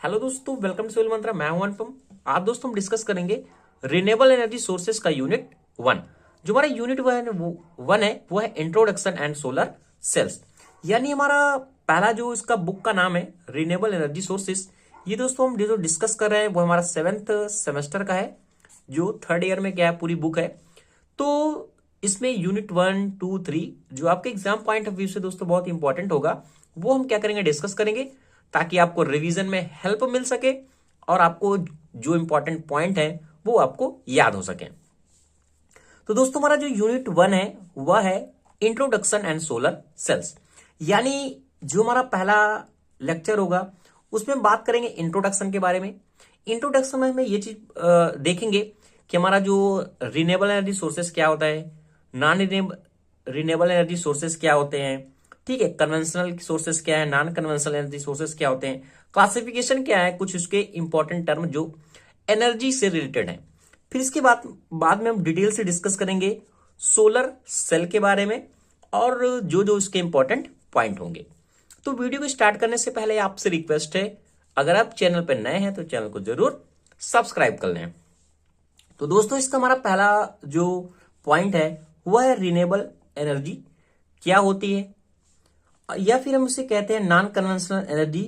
Hello दोस्तों, welcome to soul मंत्रा। मैं हूं अनुपम। आज दोस्तों हम डिस्कस करेंगे रिन्यूएबल एनर्जी सोर्सेस का यूनिट वन। जो हमारा यूनिट वन है वो है इंट्रोडक्शन एंड सोलर सेल्स। यानी हमारा पहला जो इसका बुक का नाम है रिन्यूएबल एनर्जी सोर्सेस। ये दोस्तों हम जो डिस्कस कर रहे हैं वो हमारा 7th सेमेस्टर का है, जो 3rd ईयर में क्या है पूरी बुक है। तो इसमें यूनिट 1, 2, 3 जो आपके एग्जाम पॉइंट ऑफ व्यू से दोस्तों बहुत इंपॉर्टेंट होगा, वो हम क्या करेंगे, डिस्कस करेंगे, ताकि आपको रिवीजन में हेल्प मिल सके और आपको जो इंपॉर्टेंट पॉइंट है वो आपको याद हो सके। तो दोस्तों हमारा जो यूनिट 1 है वह है इंट्रोडक्शन एंड सोलर सेल्स। यानी जो हमारा पहला लेक्चर होगा उसमें बात करेंगे इंट्रोडक्शन के बारे में। इंट्रोडक्शन में हम ये चीज देखेंगे कि हमारा जो रिन्यूएबल एनर्जी सोर्सेस क्या होता है, नॉन रिन्यूएबल एनर्जी सोर्सेस क्या होते हैं, ठीक है, कन्वेंशनल सोर्सेस क्या है, नॉन कन्वेंशनल एनर्जी सोर्सेस क्या होते हैं, क्लासिफिकेशन क्या है, कुछ उसके इंपॉर्टेंट टर्म जो एनर्जी से रिलेटेड है। फिर इसके बाद में हम डिटेल से डिस्कस करेंगे सोलर सेल के बारे में और जो जो इसके इंपॉर्टेंट पॉइंट होंगे। तो वीडियो को स्टार्ट करने से पहले आपसे रिक्वेस्ट है, अगर आप चैनल पर नए हैं तो चैनल को जरूर सब्सक्राइब कर लें। तो दोस्तों इसका हमारा पहला जो पॉइंट है वह है रिन्यूएबल एनर्जी क्या होती है, या फिर हम इसे कहते हैं नॉन कन्वेंशनल एनर्जी,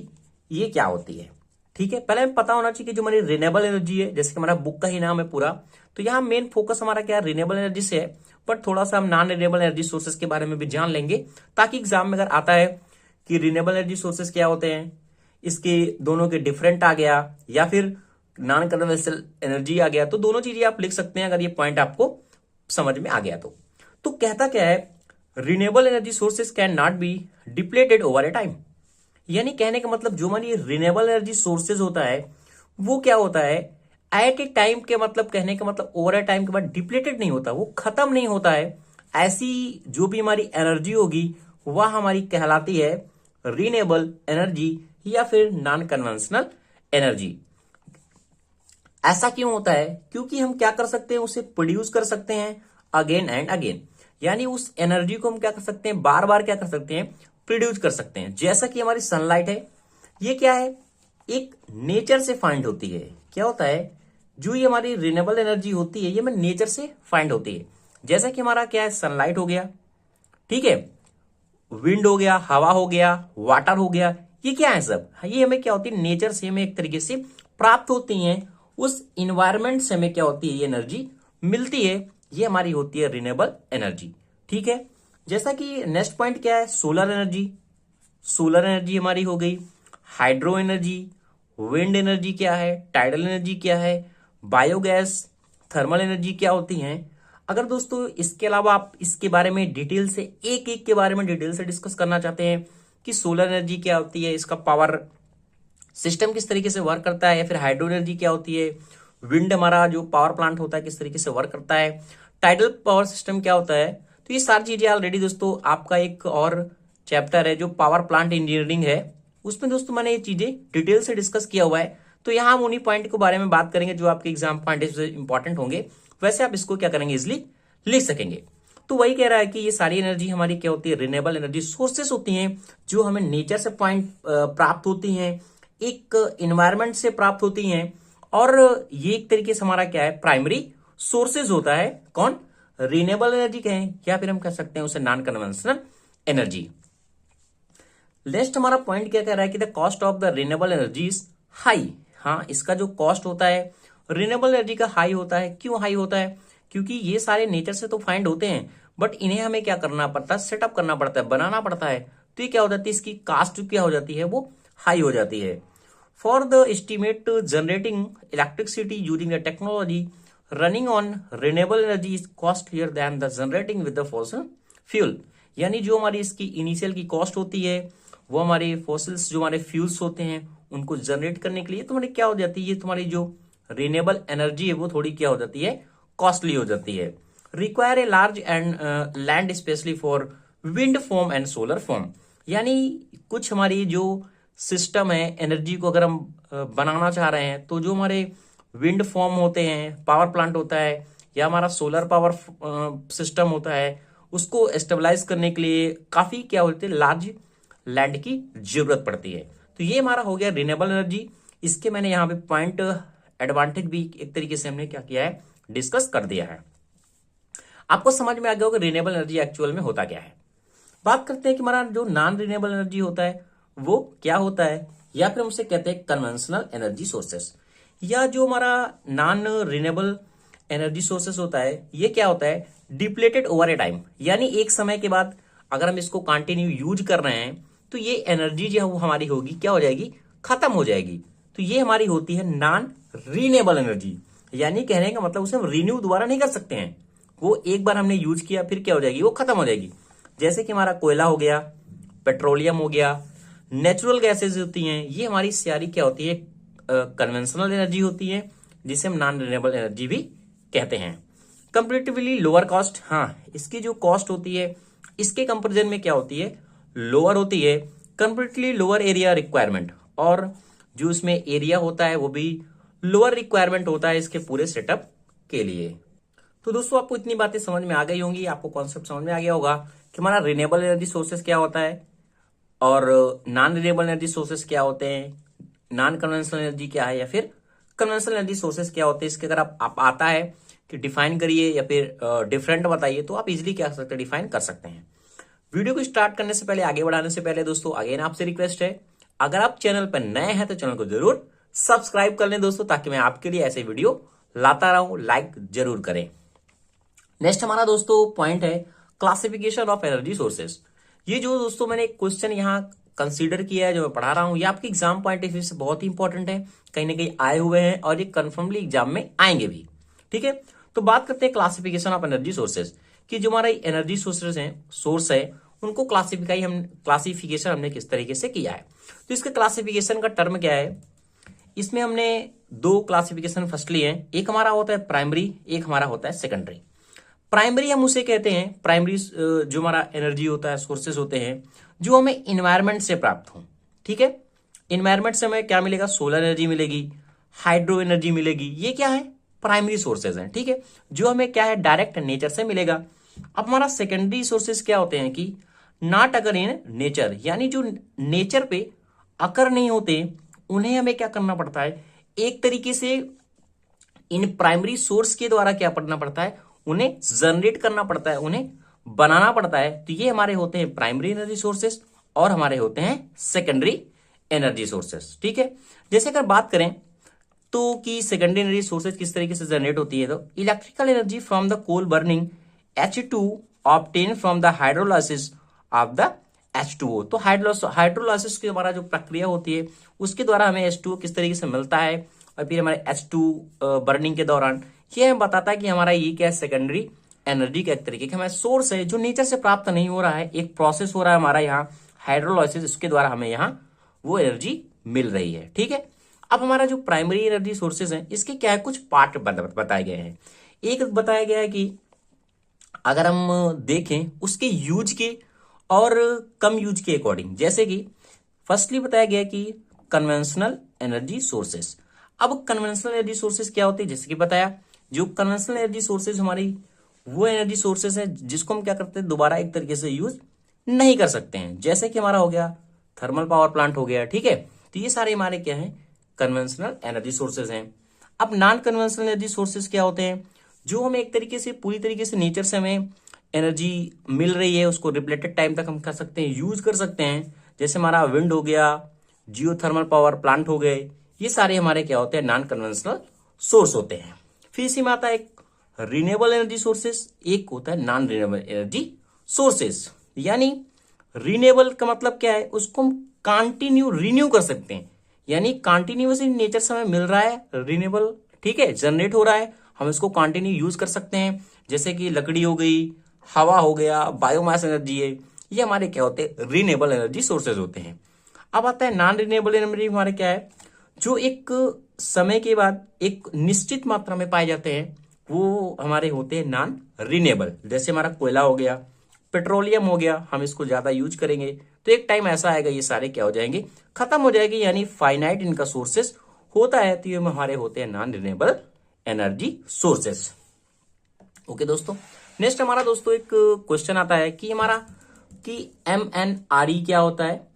ये क्या होती है। ठीक है, पहले हमें पता होना चाहिए कि जो हमारी रिन्यूएबल एनर्जी है, जैसे कि हमारा बुक का ही नाम है पूरा, तो यहाँ मेन फोकस हमारा क्या है, रिन्यूएबल एनर्जी से है। पर थोड़ा सा हम नॉन रिन्यूएबल एनर्जी सोर्सेस के बारे में भी जान लेंगे, ताकि एग्जाम में अगर आता है कि रिन्यूएबल एनर्जी सोर्सेस क्या होते हैं, इसके दोनों के डिफरेंट आ गया या फिर नॉन कन्वेंशनल एनर्जी आ गया, तो दोनों चीजें आप लिख सकते हैं अगर ये पॉइंट आपको समझ में आ गया तो कहता क्या है, renewable energy sources can not be depleted over A time. यानी कहने का मतलब जो हमारी रिन्यूएबल एनर्जी सोर्सेज होता है वो क्या होता है, एट ए टाइम के मतलब कहने का मतलब ओवर ए टाइम के बाद डिप्लेटेड नहीं होता, वो खत्म नहीं होता है। ऐसी जो भी हमारी एनर्जी होगी वह हमारी कहलाती है रिन्यूएबल एनर्जी या फिर नॉन कन्वेंशनल एनर्जी। ऐसा क्यों होता है, क्योंकि हम क्या कर सकते हैं, उसे प्रोड्यूस कर सकते हैं अगेन एंड अगेन। यानी उस एनर्जी को हम क्या कर सकते हैं, बार बार क्या कर सकते हैं, प्रोड्यूस कर सकते हैं। जैसा कि हमारी सनलाइट है, ये क्या है, एक नेचर से फाइंड होती है। क्या होता है, जो ये हमारी रिन्यूएबल एनर्जी होती है ये हमें नेचर से फाइंड होती है। जैसा कि हमारा क्या है, सनलाइट हो गया, ठीक है, विंड हो गया, हवा हो गया, वाटर हो गया, ये क्या है सब, ये हमें क्या होती है, नेचर से हमें एक तरीके से प्राप्त होती है। उस इन्वायरमेंट से हमें क्या होती है, ये एनर्जी मिलती है, ये हमारी होती है रिन्यूएबल एनर्जी। ठीक है, जैसा कि नेक्स्ट पॉइंट क्या है, सोलर एनर्जी। सोलर एनर्जी हमारी हो गई, हाइड्रो एनर्जी, विंड एनर्जी क्या है, टाइडल एनर्जी क्या है, बायोगैस, थर्मल एनर्जी क्या होती हैं। अगर दोस्तों इसके अलावा आप इसके बारे में डिटेल से एक एक के बारे में डिटेल से डिस्कस करना चाहते हैं कि सोलर एनर्जी क्या होती है, इसका पावर सिस्टम किस तरीके से वर्क करता है, या फिर हाइड्रो एनर्जी क्या होती है, विंड हमारा जो पावर प्लांट होता है किस तरीके से वर्क करता है, टाइडल पावर सिस्टम क्या होता है, तो ये सारी चीजें ऑलरेडी दोस्तों आपका एक और चैप्टर है जो पावर प्लांट इंजीनियरिंग है, उसमें दोस्तों मैंने ये चीजें डिटेल से डिस्कस किया हुआ है। तो यहाँ हम उन्हीं पॉइंट के बारे में बात करेंगे जो आपके एग्जाम पॉइंट से इंपॉर्टेंट होंगे, वैसे आप इसको क्या करेंगे, इजिली लिख सकेंगे। तो वही कह रहा है कि ये सारी एनर्जी हमारी क्या होती है, रिन्यूएबल एनर्जी सोर्सेस होती हैं, जो हमें नेचर से पॉइंट प्राप्त होती हैं, एक इन्वायरमेंट से प्राप्त होती हैं, और ये एक तरीके से हमारा क्या है, प्राइमरी सोर्सेज होता है। कौन, रिन्यूएबल एनर्जी कहें या फिर हम कह सकते हैं उसे नॉन कन्वेंशनल एनर्जी। नेक्स्ट हमारा पॉइंट क्या कह रहा है कि the cost of the renewable energy is high. हाँ, इसका जो कॉस्ट होता है रिन्यूएबल एनर्जी का हाई होता है। क्यों हाई होता है, क्योंकि ये सारे नेचर से तो फाइंड होते हैं, बट इन्हें हमें क्या करना पड़ता है, सेटअप करना पड़ता है, बनाना पड़ता है। तो ये क्या हो जाती है, इसकी कास्ट क्या हो जाती है, वो हाई हो जाती है। For the estimate generating electricity using the technology running on renewable energy is costlier then the generating with the fossil fuel. यानी जो हमारी इसकी इनिशियल की कॉस्ट होती है वो हमारे फॉसिल्स जो हमारे फ्यूल्स होते हैं उनको जनरेट करने के लिए तुम्हारी क्या हो जाती है, ये तुम्हारी जो रिन्यूएबल एनर्जी है वो थोड़ी क्या हो जाती है, कॉस्टली हो जाती है। Require a large and land specially for wind form and solar form. यानी कुछ हमारी जो सिस्टम है एनर्जी को अगर हम बनाना चाह रहे हैं, तो जो हमारे विंड फॉर्म होते हैं, पावर प्लांट होता है, या हमारा सोलर पावर सिस्टम होता है, उसको स्टेबलाइज करने के लिए काफी क्या होती है, लार्ज लैंड की जरूरत पड़ती है। तो ये हमारा हो गया रिन्यूएबल एनर्जी। इसके मैंने यहाँ पे पॉइंट एडवांटेज भी एक तरीके से हमने क्या किया है, डिस्कस कर दिया है। आपको समझ में आ गया होगा रिन्यूएबल एनर्जी एक्चुअल में होता क्या है। बात करते हैं कि हमारा जो नॉन रिन्यूएबल एनर्जी होता है वो क्या होता है, या फिर हम उसे कहते हैं कन्वेंशनल एनर्जी सोर्सेस। या जो हमारा नॉन रिन्यूएबल एनर्जी सोर्सेस होता है ये क्या होता है, डिप्लेटेड ओवर ए टाइम, यानी एक समय के बाद अगर हम इसको कंटिन्यू यूज कर रहे हैं तो ये एनर्जी जो हमारी होगी क्या हो जाएगी, खत्म हो जाएगी। तो ये हमारी होती है नॉन रिन्यूएबल एनर्जी, यानी कहने का मतलब उसे हम रिन्यू दोबारा नहीं कर सकते हैं, वो एक बार हमने यूज किया फिर क्या हो जाएगी, वो खत्म हो जाएगी। जैसे कि हमारा कोयला हो गया, पेट्रोलियम हो गया, नेचुरल गैसेज होती हैं, ये हमारी सारी क्या होती है, कन्वेंशनल एनर्जी होती है, जिसे हम नॉन रिन्यूएबल एनर्जी भी कहते हैं। कंपेरेटिवली लोअर कॉस्ट, हाँ इसकी जो कॉस्ट होती है इसके कंपेरिजन में क्या होती है, लोअर होती है। कंपेरेटिवली लोअर एरिया रिक्वायरमेंट, और जो इसमें एरिया होता है वो भी लोअर रिक्वायरमेंट होता है इसके पूरे सेटअप के लिए। तो दोस्तों आपको इतनी बातें समझ में आ गई होंगी, आपको कॉन्सेप्ट समझ में आ गया होगा कि हमारा रिन्यूएबल एनर्जी सोर्सेस क्या होता है और नॉन रिन्यूएबल एनर्जी सोर्सेस क्या होते हैं, नॉन कन्वेंशनल एनर्जी क्या है या फिर कन्वेंशनल एनर्जी सोर्सेस क्या होते हैं। इसके अगर आप आता है कि डिफाइन करिए या फिर डिफरेंट बताइए तो आप इजिली क्या कर सकते हैं, डिफाइन कर सकते हैं। वीडियो को स्टार्ट करने से पहले, आगे बढ़ाने से पहले दोस्तों अगेन आपसे रिक्वेस्ट है, अगर आप चैनल पर नए हैं तो चैनल को जरूर सब्सक्राइब कर लें दोस्तों, ताकि मैं आपके लिए ऐसे वीडियो लाता रहूं। लाइक जरूर करें। नेक्स्ट हमारा दोस्तों पॉइंट है क्लासिफिकेशन ऑफ एनर्जी सोर्सेस। ये जो दोस्तों मैंने एक क्वेश्चन यहाँ कंसीडर किया है जो मैं पढ़ा रहा हूं, ये आपके एग्जाम पॉइंट ऑफ व्यू से बहुत ही इंपॉर्टेंट है, कहीं ना कहीं आए हुए हैं और ये कंफर्मली एग्जाम में आएंगे भी। ठीक है, तो बात करते हैं क्लासिफिकेशन ऑफ एनर्जी सोर्सेस कि जो हमारा एनर्जी सोर्सेस है, सोर्स है, उनको क्लासिफिकेशन हमने किस तरीके से किया है। तो इसके क्लासिफिकेशन का टर्म क्या है, इसमें हमने दो क्लासिफिकेशन फर्स्ट लिए हैं, एक हमारा होता है प्राइमरी, एक हमारा होता है सेकेंडरी। प्राइमरी हम उसे कहते हैं, प्राइमरी जो हमारा एनर्जी होता है, सोर्सेस होते हैं जो हमें इन्वायरमेंट से प्राप्त हो। ठीक है, इन्वायरमेंट से हमें क्या मिलेगा, सोलर एनर्जी मिलेगी, हाइड्रो एनर्जी मिलेगी, ये क्या है, प्राइमरी सोर्सेज हैं। ठीक है, जो हमें क्या है, डायरेक्ट नेचर से मिलेगा। अब हमारा सेकेंडरी सोर्सेज क्या होते हैं कि नॉट अगर इन नेचर, यानी जो नेचर पे अकर नहीं होते, उन्हें हमें क्या करना पड़ता है, एक तरीके से इन प्राइमरी सोर्स के द्वारा क्या करना पड़ता है, उन्हें जनरेट करना पड़ता है, उन्हें बनाना पड़ता है। तो ये हमारे होते हैं प्राइमरी एनर्जी सोर्सेस और हमारे होते हैं सेकेंडरी एनर्जी सोर्सेस। ठीक है, जैसे अगर बात करें तो कि सेकेंडरी एनर्जी सोर्सेज किस तरीके से जनरेट होती है, तो electrical energy from the coal burning H2 obtain from the hydrolysis of the H2O। तो हाइड्रोलाइसिस की हमारा जो प्रक्रिया होती है उसके द्वारा हमें H2O किस तरीके से मिलता है, और फिर हमारे H2 बर्निंग के दौरान ये हमें बताता है कि हमारा ये क्या है, सेकेंडरी एनर्जी का एक तरीके का हमारा सोर्स है जो नेचर से प्राप्त नहीं हो रहा है, एक प्रोसेस हो रहा है हमारा यहाँ हाइड्रोलाइसिस, इसके द्वारा हमें यहाँ वो एनर्जी मिल रही है। ठीक है, अब हमारा जो प्राइमरी एनर्जी सोर्सेज हैं इसके क्या है, कुछ पार्ट बताए गए हैं। एक बताया गया है कि अगर हम देखें उसके यूज के और कम यूज के अकॉर्डिंग, जैसे कि फर्स्टली बताया गया कि कन्वेंशनल एनर्जी सोर्सेस। अब कन्वेंशनल एनर्जी सोर्सेस क्या होते हैं, जैसे कि बताया जो कन्वेंशनल एनर्जी सोर्सेज हमारी वो एनर्जी सोर्सेस है जिसको हम क्या करते हैं, दोबारा एक तरीके से यूज नहीं कर सकते हैं, जैसे कि हमारा हो गया थर्मल पावर प्लांट हो गया। ठीक है, तो ये सारे हमारे क्या है, कन्वेंशनल एनर्जी सोर्सेज हैं। अब नॉन कन्वेंशनल एनर्जी सोर्सेज क्या होते हैं, जो हमें एक तरीके से पूरी तरीके से नेचर से हमें एनर्जी मिल रही है, उसको रिपीटेड टाइम तक हम कर सकते हैं, यूज कर सकते हैं, जैसे हमारा विंड हो गया, जियो थर्मल पावर प्लांट हो गए, ये सारे हमारे क्या होते हैं, नॉन कन्वेंशनल सोर्स होते हैं। फिर इसी में आता है एक रिन्यूएबल एनर्जी सोर्सेस, एक होता है नॉन रिन्यूएबल एनर्जी सोर्सेस। यानी रिन्यूएबल का मतलब क्या है, उसको हम कंटिन्यू रिन्यू कर सकते हैं, यानी कंटिन्यूअसली नेचर से हमें मिल रहा है रिन्यूएबल, ठीक है, जनरेट हो रहा है, हम इसको कंटिन्यू यूज कर सकते हैं, जैसे कि लकड़ी हो गई, हवा हो गया, बायोमास एनर्जी है, ये हमारे क्या होते हैं, रिन्यूएबल एनर्जी सोर्सेज होते हैं। अब आता है नॉन रिन्यूएबल एनर्जी, हमारे क्या है, जो एक समय के बाद एक निश्चित मात्रा में पाए जाते हैं, वो हमारे होते हैं नॉन रिन्यूएबल। जैसे हमारा कोयला हो गया, पेट्रोलियम हो गया, हम इसको ज्यादा यूज करेंगे तो एक टाइम ऐसा आएगा ये सारे क्या हो जाएंगे, खत्म हो जाएंगे, यानी फाइनाइट इनका सोर्सेस होता है, तो ये हमारे होते हैं non renewable energy sources. Okay दोस्तों, नेक्स्ट हमारा दोस्तों एक क्वेश्चन आता है कि हमारा कि MNRE क्या होता है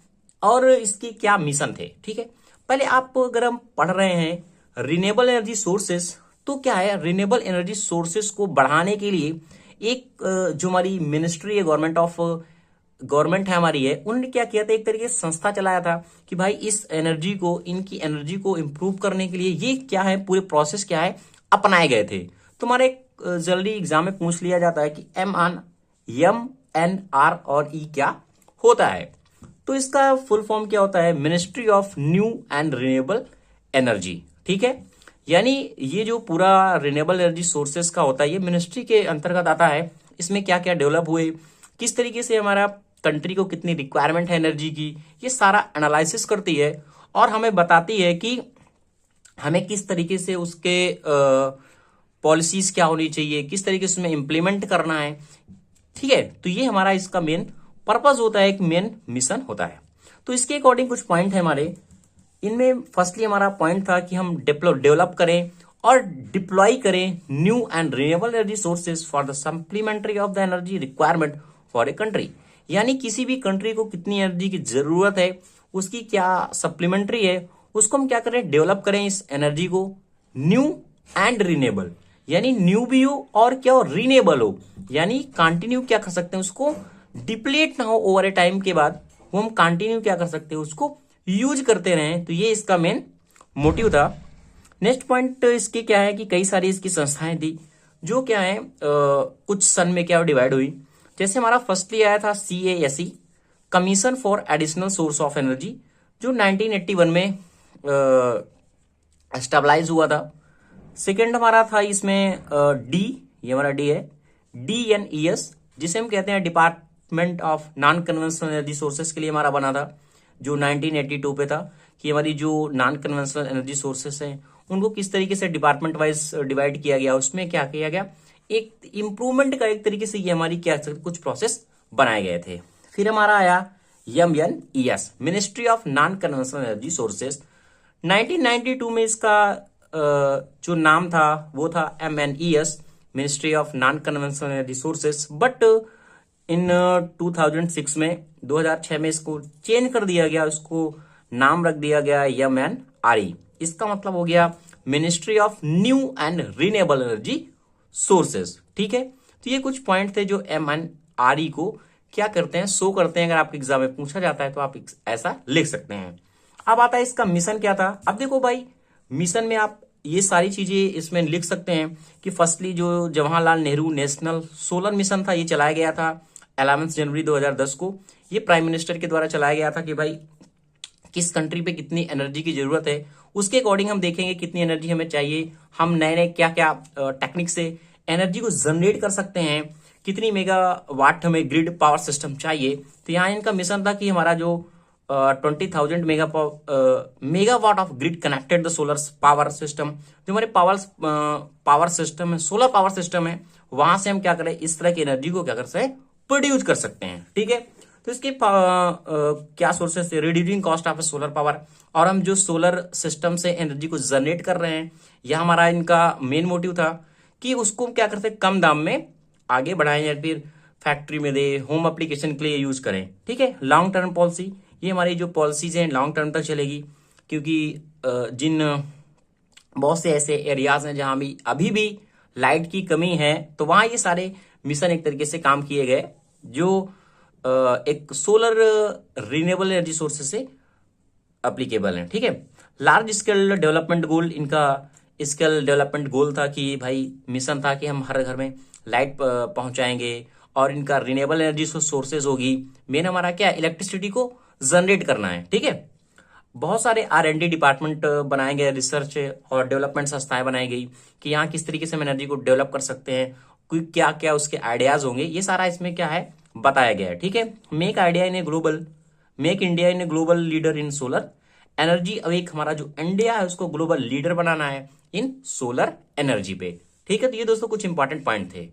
और इसकी क्या मिशन थे। ठीक है, पहले आप अगर हम पढ़ रहे हैं रिन्यूएबल एनर्जी सोर्सेस, तो क्या है, रिन्यूएबल एनर्जी सोर्सेस को बढ़ाने के लिए एक जो हमारी मिनिस्ट्री है, गवर्नमेंट है हमारी है, उन्होंने क्या किया था, एक तरीके से संस्था चलाया था कि भाई इस एनर्जी को, इनकी एनर्जी को इंप्रूव करने के लिए ये क्या है, पूरे प्रोसेस क्या है, अपनाए गए थे। तुम्हारे जल्दी एग्जाम में पूछ लिया जाता है कि MNR और ई क्या होता है। तो इसका फुल फॉर्म क्या होता है, ministry of new and renewable energy. ठीक है, यानी ये जो पूरा रिन्यूएबल एनर्जी सोर्सेस का होता है, ये मिनिस्ट्री के अंतर्गत आता है। इसमें क्या क्या डेवलप हुए, किस तरीके से हमारा कंट्री को कितनी रिक्वायरमेंट है एनर्जी की, ये सारा एनालिसिस करती है और हमें बताती है कि हमें किस तरीके से उसके पॉलिसीज क्या होनी चाहिए, किस तरीके से उसमें इंप्लीमेंट करना है। ठीक है, तो ये हमारा इसका मेन पर्पस होता है, एक मेन मिशन होता है। तो इसके अकॉर्डिंग कुछ पॉइंट है हमारे, इनमें फर्स्टली हमारा पॉइंट था कि हम डेवलप करें और डिप्लॉय करें new and renewable energy sources for the supplementary of the energy requirement for a country. यानी किसी भी कंट्री को कितनी एनर्जी की जरूरत है, उसकी क्या सप्लीमेंट्री है, उसको हम क्या करें, डेवलप करें इस एनर्जी को, न्यू एंड रिन्यूएबल, यानी न्यू भी हो और क्या हो, रिन्यूएबल हो, यानी कंटिन्यू क्या कर सकते हैं, उसको डिप्लीट ना हो ओवर ए टाइम के बाद, वो हम कंटिन्यू क्या कर सकते हैं, उसको यूज करते रहें। तो ये इसका मेन मोटिव था। नेक्स्ट पॉइंट इसके क्या है कि कई सारी इसकी संस्थाएं थी जो क्या है कुछ सन में क्या डिवाइड हुई। जैसे हमारा फर्स्टली आया था CASE, commission for additional source of energy, जो 1981 में स्टेबलाइज हुआ था। सेकेंड हमारा था इसमें डी, ये हमारा डी है, DNES, जिसे हम कहते हैं department of non conventional energy sources के लिए हमारा बना था, जो 1982 पे था, कि हमारी जो नॉन कन्वेंशनल एनर्जी सोर्सेस हैं उनको किस तरीके से डिपार्टमेंट वाइज डिवाइड किया गया, उसमें क्या किया गया, एक इंप्रूवमेंट का एक तरीके से ये हमारी क्या कुछ प्रोसेस बनाए गए थे। फिर हमारा आया MNES, ministry of non conventional energy sources. 1992 में इसका जो नाम था वो था MNES, ministry of non conventional energy sources, but in 2006 में इसको चेंज कर दिया गया, उसको नाम रख दिया गया MNRE। इसका मतलब हो गया ministry of new and renewable energy sources. ठीक है, तो ये कुछ पॉइंट थे जो MNRE को क्या करते हैं, शो करते हैं। अगर आपके एग्जाम में पूछा जाता है तो आप ऐसा लिख सकते हैं। अब आता है इसका मिशन क्या था। अब देखो भाई, मिशन में आप ये सारी चीजें इसमें लिख सकते हैं कि फर्स्टली जो Jawaharlal Nehru national solar mission था, ये चलाया गया था 11 जनवरी 2010 को। ये प्राइम मिनिस्टर के द्वारा चलाया गया था कि भाई किस कंट्री पे कितनी एनर्जी की जरूरत है, उसके अकॉर्डिंग हम देखेंगे कितनी एनर्जी हमें चाहिए, हम नए नए क्या क्या टेक्निक से एनर्जी को जनरेट कर सकते हैं, कितनी मेगावाट हमें ग्रिड पावर सिस्टम चाहिए। तो यहाँ इनका मिशन था कि हमारा जो 20,000 megawatt of grid connected the solar power system, जो हमारे पावर सिस्टम है, सोलर पावर सिस्टम है, वहां से हम क्या करें, इस तरह की एनर्जी को क्या कर सकते हैं, प्रोड्यूस कर सकते हैं। ठीक है, तो इसके क्या सोर्सेस थे, reducing cost of solar power, और हम जो सोलर सिस्टम से एनर्जी को जनरेट कर रहे हैं, यह हमारा इनका मेन मोटिव था कि उसको क्या करते हैं, कम दाम में आगे बढ़ाएं या फिर फैक्ट्री में दे, होम एप्लीकेशन के लिए यूज करें। ठीक है, लॉन्ग टर्म पॉलिसी, ये हमारी जो पॉलिसीज हैं लॉन्ग टर्म तक चलेगी, क्योंकि जिन बहुत से ऐसे एरियाज हैं जहां भी अभी भी लाइट की कमी है, तो वहां ये सारे मिशन एक तरीके से काम किए गए जो एक सोलर रिन्यूएबल एनर्जी सोर्सेस से एप्लीकेबल है। ठीक है, लार्ज स्केल डेवलपमेंट गोल, इनका स्केल डेवलपमेंट गोल था कि भाई मिशन था कि हम हर घर में लाइट पहुंचाएंगे और इनका रिन्यूएबल एनर्जी सोर्सेज होगी। मेन हमारा क्या, इलेक्ट्रिसिटी को जनरेट करना है। ठीक है, बहुत सारे R&D डिपार्टमेंट बनाए गए, रिसर्च और डेवलपमेंट संस्थाएं बनाई गई कि यहाँ किस तरीके से हम एनर्जी को डेवलप कर सकते हैं, कोई क्या क्या उसके आइडियाज होंगे, ये सारा इसमें क्या है बताया गया है। ठीक है, make India in a global leader in solar energy. अब एक हमारा जो इंडिया है उसको ग्लोबल लीडर बनाना है इन सोलर एनर्जी पे। ठीक है, तो ये दोस्तों कुछ इंपॉर्टेंट पॉइंट थे।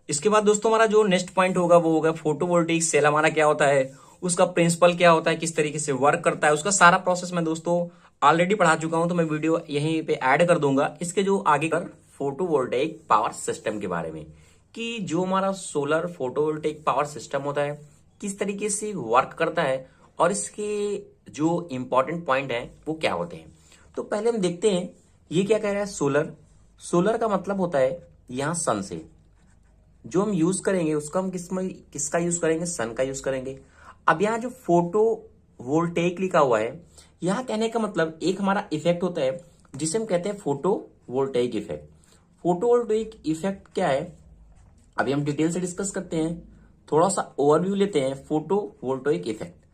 इसके बाद दोस्तों हमारा जो नेक्स्ट पॉइंट होगा वो होगा फोटोवोल्टिक सेल हमारा क्या होता है, उसका प्रिंसिपल क्या होता है, किस तरीके से वर्क करता है, उसका सारा प्रोसेस मैं दोस्तों ऑलरेडी पढ़ा चुका हूं, तो मैं वीडियो यहीं पे ऐड कर दूंगा। इसके जो आगे कर फोटोवोल्टेइक पावर सिस्टम के बारे में, कि जो हमारा सोलर फोटोवोल्टेइक पावर सिस्टम होता है किस तरीके से वर्क करता है और इसके जो इंपॉर्टेंट पॉइंट है वो क्या होते हैं। तो पहले हम देखते हैं ये क्या कह रहा है, सोलर। सोलर का मतलब होता है यहां सन से, जो हम यूज करेंगे उसका हम किसका यूज करेंगे, सन का यूज करेंगे। अब यहाँ जो फोटो वोल्टेइक लिखा हुआ है, यहाँ कहने का मतलब एक हमारा इफेक्ट होता है जिसे हम कहते हैं photo voltaic effect. Photo voltaic effect क्या है, अभी हम डिटेल से डिस्कस करते हैं। थोड़ा सा ओवरव्यू लेते हैं। फोटो वोल्टेइक इफेक्ट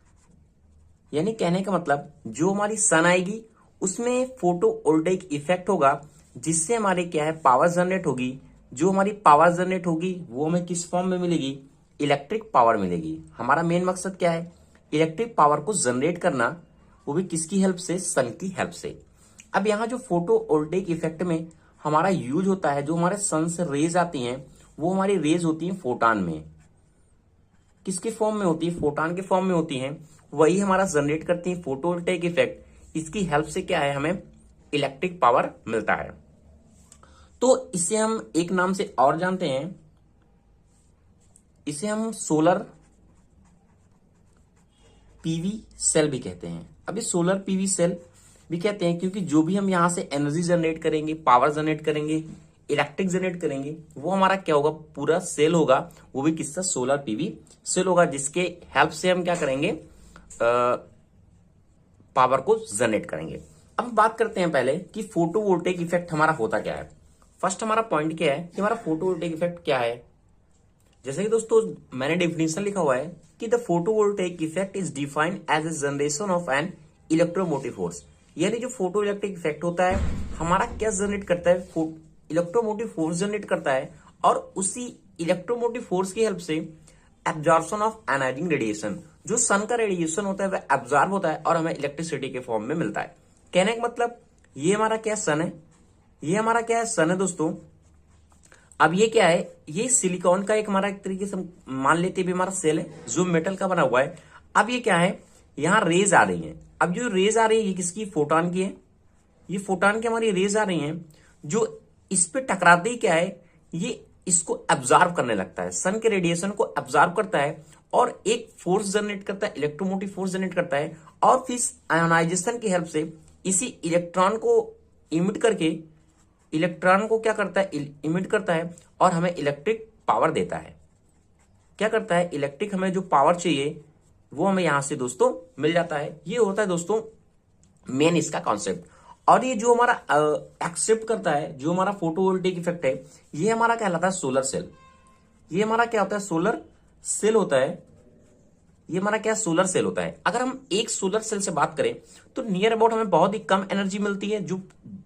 यानी कहने का मतलब जो हमारी सन आएगी उसमें फोटो वोल्टेइक इफेक्ट होगा, जिससे हमारे क्या है पावर जनरेट होगी। जो हमारी पावर जनरेट होगी वो हमें किस फॉर्म में मिलेगी, इलेक्ट्रिक पावर मिलेगी। हमारा मेन मकसद क्या है, इलेक्ट्रिक पावर को जनरेट करना, वो भी किसकी हेल्प से, सन की हेल्प से। अब यहाँ जो फोटो वोल्टेइक इफेक्ट में हमारा यूज होता है, जो हमारे सन से रेज आती हैं वो हमारी रेज होती हैं फोटान में। किसके फॉर्म में होती है, फोटान के फॉर्म में होती हैं। वही हमारा जनरेट करती है फोटो वोल्टेइक इफेक्ट। इसकी हेल्प से क्या है, हमें इलेक्ट्रिक पावर मिलता है। तो इसे हम एक नाम से और जानते हैं, इसे हम सोलर पीवी सेल भी कहते हैं। अब ये सोलर पीवी सेल भी कहते हैं क्योंकि जो भी हम यहां से एनर्जी जनरेट करेंगे, पावर जनरेट करेंगे, इलेक्ट्रिक जनरेट करेंगे, वो हमारा क्या होगा, पूरा सेल होगा। वो भी किसका, सोलर पीवी सेल होगा, जिसके हेल्प से हम क्या करेंगे, पावर को जनरेट करेंगे। अब बात करते हैं पहले कि फोटो वोल्टेइक इफेक्ट हमारा होता क्या है। फर्स्ट हमारा पॉइंट क्या है कि हमारा फोटो वोल्टेइक इफेक्ट क्या है। जैसे कि दोस्तों मैंने डेफिनेशन लिखा हुआ है कि the photovoltaic effect is defined as a generation of an electromotive force. यानी जो फोटो इलेक्ट्रिक इफेक्ट होता है हमारा क्या जनरेट करता है, इलेक्ट्रोमोटिव फोर्स जनरेट करता है, और उसी इलेक्ट्रोमोटिव फोर्स की हेल्प से एब्जॉर्प्शन ऑफ एनाइजिंग रेडिएशन, जो सन का रेडिएशन होता है वह एब्जॉर्ब होता है और हमें इलेक्ट्रिसिटी के फॉर्म में मिलता है। कहने का मतलब ये हमारा क्या सन है, ये हमारा क्या है, सन है दोस्तों। अब ये क्या है, ये सिलिकॉन का एक हमारा एक तरीके से मान लेते भी हमारा सेल है जो मेटल का बना हुआ है। अब ये क्या है, यहां रेज आ रही है। अब जो रेज आ रही है ये किसकी, फोटॉन की है। ये फोटॉन की हमारी रेज आ रही है, जो इस पे टकराते ही क्या है, ये इसको एब्जॉर्ब करने लगता है, सन के रेडिएशन को एब्जॉर्ब करता है और एक फोर्स जनरेट करता है, इलेक्ट्रोमोटिव फोर्स जनरेट करता है, और फिर आयोनाइजेशन की हेल्प से इसी इलेक्ट्रॉन को इमिट करके, इलेक्ट्रॉन को क्या करता है, इमिट करता है और हमें इलेक्ट्रिक पावर देता है। क्या करता है, इलेक्ट्रिक हमें जो पावर चाहिए वो हमें यहां से दोस्तों मिल जाता है। ये होता है दोस्तों मेन इसका कॉन्सेप्ट। और ये जो हमारा एक्सेप्ट करता है, जो हमारा फोटोवोल्टेइक इफेक्ट है, ये हमारा कहलाता है सोलर सेल। ये हमारा क्या होता है, सोलर सेल होता है। ये हमारा क्या, सोलर सेल होता है। अगर हम एक सोलर सेल से बात करें तो नियर अबाउट हमें बहुत ही कम एनर्जी मिलती है, जो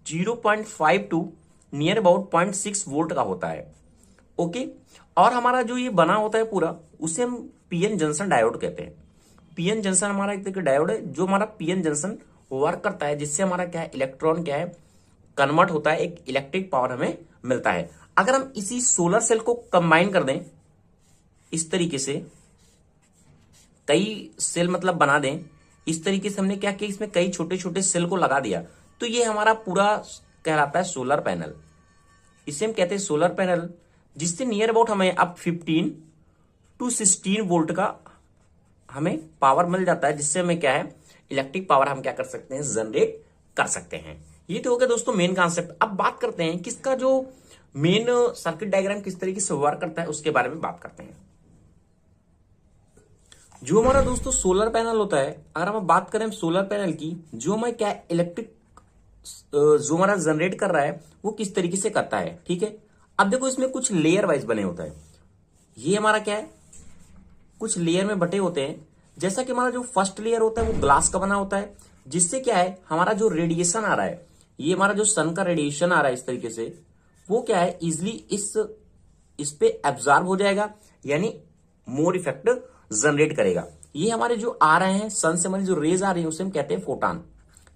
0.5 टू नियर अबाउट 0.6 वोल्ट का होता है। ओके, और हमारा जो ये बना होता है पूरा, उसे हम पीएन जंक्शन डायोड कहते हैं। पीएन जंक्शन हमारा एक तरीके डायोड है, जो हमारा पीएन जंक्शन वर्क करता है, जिससे हमारा क्या है, इलेक्ट्रॉन क्या है, कन्वर्ट होता है, एक इलेक्ट्रिक पावर हमें मिलता है। अगर हम इसी सोलर सेल को कंबाइन कर दें इस तरीके से, कई सेल मतलब बना दें इस तरीके से, हमने क्या किया, इसमें कई छोटे छोटे सेल को लगा दिया, तो ये हमारा पूरा कहलाता है सोलर पैनल। इसे हम कहते हैं सोलर पैनल, जिससे नियर अबाउट हमें अब 15 टू 16 वोल्ट का हमें पावर मिल जाता है, जिससे हमें क्या है, इलेक्ट्रिक पावर हम क्या कर सकते हैं, जनरेट कर सकते हैं। ये तो हो गया दोस्तों मेन कॉन्सेप्ट। अब बात करते हैं किसका जो मेन सर्किट डायग्राम किस तरीके से वर्क करता है उसके बारे में बात करते हैं। जो हमारा दोस्तों सोलर पैनल होता है, अगर हम बात करें सोलर पैनल की, जो हमें क्या इलेक्ट्रिक जो हमारा जनरेट कर रहा है वो किस तरीके से करता है, ठीक है। अब देखो इसमें कुछ लेयर वाइज बने होता है। ये हमारा क्या है, कुछ लेयर में बटे होते हैं। जैसा कि हमारा जो फर्स्ट लेयर होता है वो ग्लास का बना होता है, जिससे क्या है, हमारा जो रेडिएशन आ रहा है, ये हमारा जो सन का रेडिएशन आ रहा है इस तरीके से, वो क्या है, इजिली इस पे एब्जॉर्ब हो जाएगा, यानी मोर इफेक्ट जनरेट करेगा। ये हमारे जो आ रहे हैं सन से हमारी जो रेज आ रही है उसे हम कहते हैं फोटान।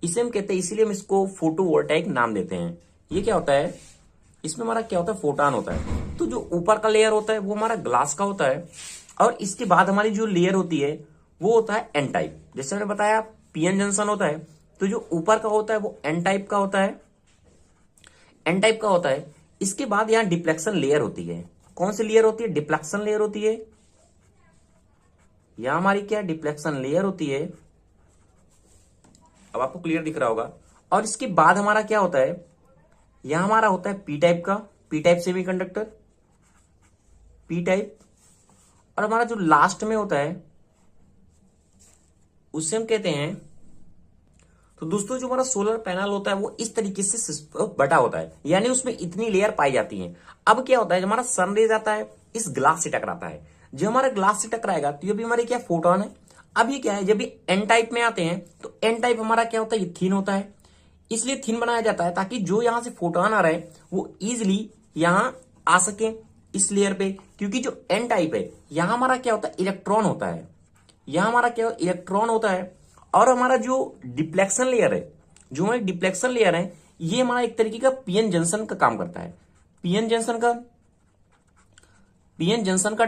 इसे हम कहते हैं, इसीलिए हम इसको फोटोवोल्टाइक नाम देते हैं। ये क्या होता है, इसमें हमारा क्या होता है, फोटान होता है। तो जो ऊपर का लेयर होता है वो हमारा ग्लास का होता है, और इसके बाद हमारी जो लेयर होती है वो होता है एन टाइप। जैसे मैंने बताया पीएन जंक्शन होता है, तो जो ऊपर का होता है वो एन टाइप का होता है, एन टाइप का होता है। इसके बाद यहां डिप्लेक्शन लेयर होती है। कौन सी लेयर होती है, डिप्लेक्शन लेयर होती है। यहां हमारी क्या डिप्लेक्शन लेयर होती है, अब आपको क्लियर दिख रहा होगा। और इसके बाद हमारा क्या होता है, यहां हमारा होता है पी टाइप का, P type semiconductor, P type. और हमारा जो लास्ट में होता है उसे हम कहते हैं, तो दोस्तों जो हमारा सोलर पैनल होता है वो इस तरीके से बटा होता है, यानी उसमें इतनी लेयर पाई जाती है। अब क्या होता है, जब हमारा सनरेज आता है इस ग्लास से टकराता है, जब हमारा ग्लास से टकराएगा तो ये भी हमारे क्या फोटोन है। अब ये क्या है, जब ये एन टाइप में आते हैं तो एन टाइप हमारा क्या होता है, ये थिन होता है, इसलिए थिन बनाया जाता है ताकि जो यहां से फोटोन आ रहा है वो इजिली यहां आ सके इस लेयर पे। क्योंकि जो एन टाइप है यहां हमारा क्या होता है, इलेक्ट्रॉन होता है, यहां हमारा क्या इलेक्ट्रॉन होता है। और हमारा जो डिप्लेक्शन लेयर है, जो हमारी डिप्लेक्शन लेयर है, ये हमारा एक तरीके का पीएन जंक्शन का काम करता है, पीएन जंक्शन का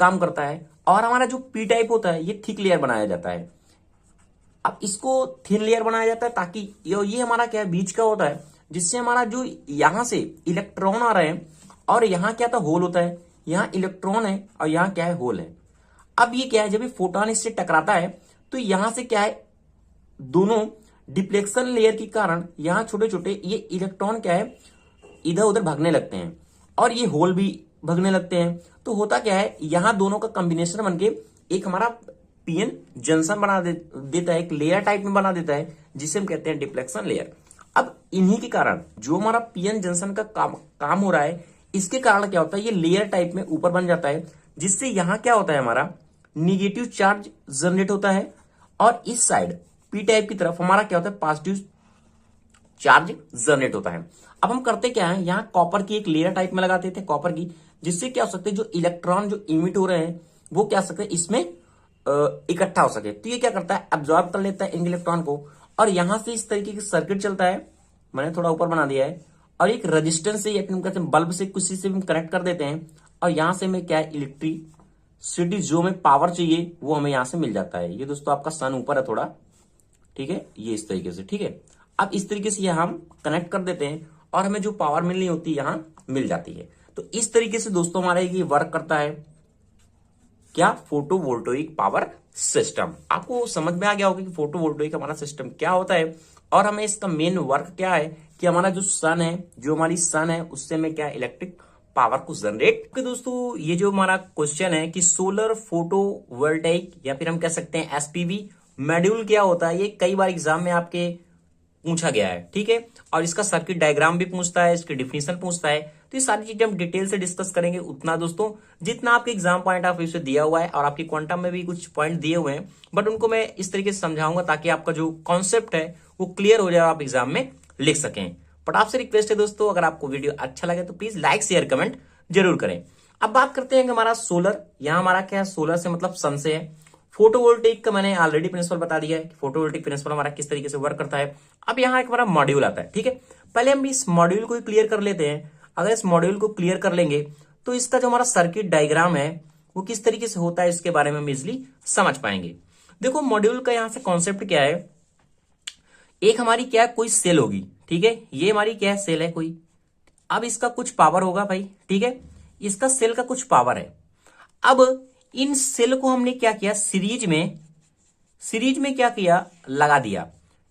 काम करता है। और हमारा जो पी टाइप होता है ये थिक लेयर बनाया जाता है। अब इसको थिन लेयर बनाया जाता है ताकि ये हमारा क्या है, बीच का होता है, जिससे हमारा जो यहां से इलेक्ट्रॉन आ रहे हैं, और यहां क्या था, होल होता है, यहां इलेक्ट्रॉन है और यहां क्या है, होल है। अब ये क्या है, जब ये फोटोन इससे टकराता है तो यहां से क्या है, दोनों डिप्लेक्शन लेयर के कारण यहां छोटे छोटे ये इलेक्ट्रॉन क्या है, इधर उधर भागने लगते हैं, और ये होल भी भागने लगते हैं। तो होता क्या है, यहां दोनों का कॉम्बिनेशन बनके एक हमारा पीएन जंक्शन बना देता है, एक लेयर टाइप में बना देता है, जिसे हम कहते हैं डिप्लेक्शन लेयर। अब इन्हीं के कारण जो हमारा पीएन जंक्शन का काम हो रहा है, इसके कारण क्या होता है, ये लेयर टाइप में ऊपर बन जाता है, जिससे यहां क्या होता है, हमारा निगेटिव चार्ज जनरेट होता है। और इस साइड पी टाइप की तरफ हमारा क्या होता है, पॉजिटिव चार्ज जनरेट होता है। अब हम करते क्या है, यहां कॉपर की एक लेयर टाइप में लगाते थे, कॉपर की, जिससे क्या हो सकते हैं, जो इलेक्ट्रॉन जो इमिट हो रहे हैं वो क्या सकते हैं, इसमें इकट्ठा हो सके। तो ये क्या करता है, अब्जॉर्ब कर लेता है इन इलेक्ट्रॉन को, और यहां से इस तरीके की सर्किट चलता है, मैंने थोड़ा ऊपर बना दिया है, और एक रेजिस्टेंस से या फिर हम कहते हैं बल्ब से किसी से भी कनेक्ट कर देते हैं, और यहां से हमें क्या है, इलेक्ट्रिसिटी जो हमें पावर चाहिए वो हमें यहां से मिल जाता है। ये दोस्तों आपका सन ऊपर है थोड़ा, ठीक है, ये इस तरीके से, ठीक है। अब इस तरीके से यहां हम कनेक्ट कर देते हैं और हमें जो पावर मिलनी होती है यहां मिल जाती है। तो इस तरीके से दोस्तों हमारा ये वर्क करता है, क्या, फोटोवोल्टेइक पावर सिस्टम। आपको समझ में आ गया होगा कि फोटोवोल्टेइक हमारा सिस्टम क्या होता है, और हमें इसका मेन वर्क क्या है, कि हमारा जो सन है, जो हमारी सन है, उससे हमें क्या इलेक्ट्रिक पावर को जनरेट। तो दोस्तों ये जो हमारा क्वेश्चन है कि सोलर फोटोवोल्टेइक या फिर हम कह सकते हैं एसपीवी मॉड्यूल क्या होता है, ये कई बार एग्जाम में आपके पूछा गया है, ठीक है। और इसका सर्किट डायग्राम भी पूछता है, इसकी डिफिनेशन पूछता है। तो ये सारी चीजें हम डिटेल से डिस्कस करेंगे, उतना दोस्तों जितना आपके एग्जाम पॉइंट ऑफ व्यू से दिया हुआ है, और आपकी क्वांटम में भी कुछ पॉइंट दिए हुए हैं, बट उनको मैं इस तरीके से समझाऊंगा ताकि आपका जो कॉन्सेप्ट है वो क्लियर हो जाए, आप एग्जाम में लिख सकें। बट आपसे रिक्वेस्ट है दोस्तों, अगर आपको वीडियो अच्छा लगे तो प्लीज लाइक शेयर कमेंट जरूर करें। अब बात करते हैं कि हमारा सोलर, यहां हमारा क्या है, सोलर से मतलब सन से है। फोटोवोल्टेइक का मैंने ऑलरेडी प्रिंसिपल बता दिया है कि फोटोवोल्टेइक प्रिंसिपल हमारा किस तरीके से वर्क करता है। अब यहाँ एक हमारा मॉड्यूल आता है, ठीक है। पहले हम इस मॉड्यूल को क्लियर कर लेते हैं। अगर इस मॉड्यूल को क्लियर कर लेंगे तो इसका जो हमारा सर्किट डायग्राम है वो किस तरीके से होता है, इसके बारे में हम इजिली समझ पाएंगे। देखो मॉड्यूल का यहाँ से कॉन्सेप्ट क्या है, एक हमारी क्या है, कोई सेल होगी, ठीक है, ये हमारी क्या है, सेल है कोई। अब इसका कुछ पावर होगा भाई, ठीक है, इसका सेल का कुछ पावर है। अब इन सेल को हमने क्या किया, सीरीज में क्या किया, लगा दिया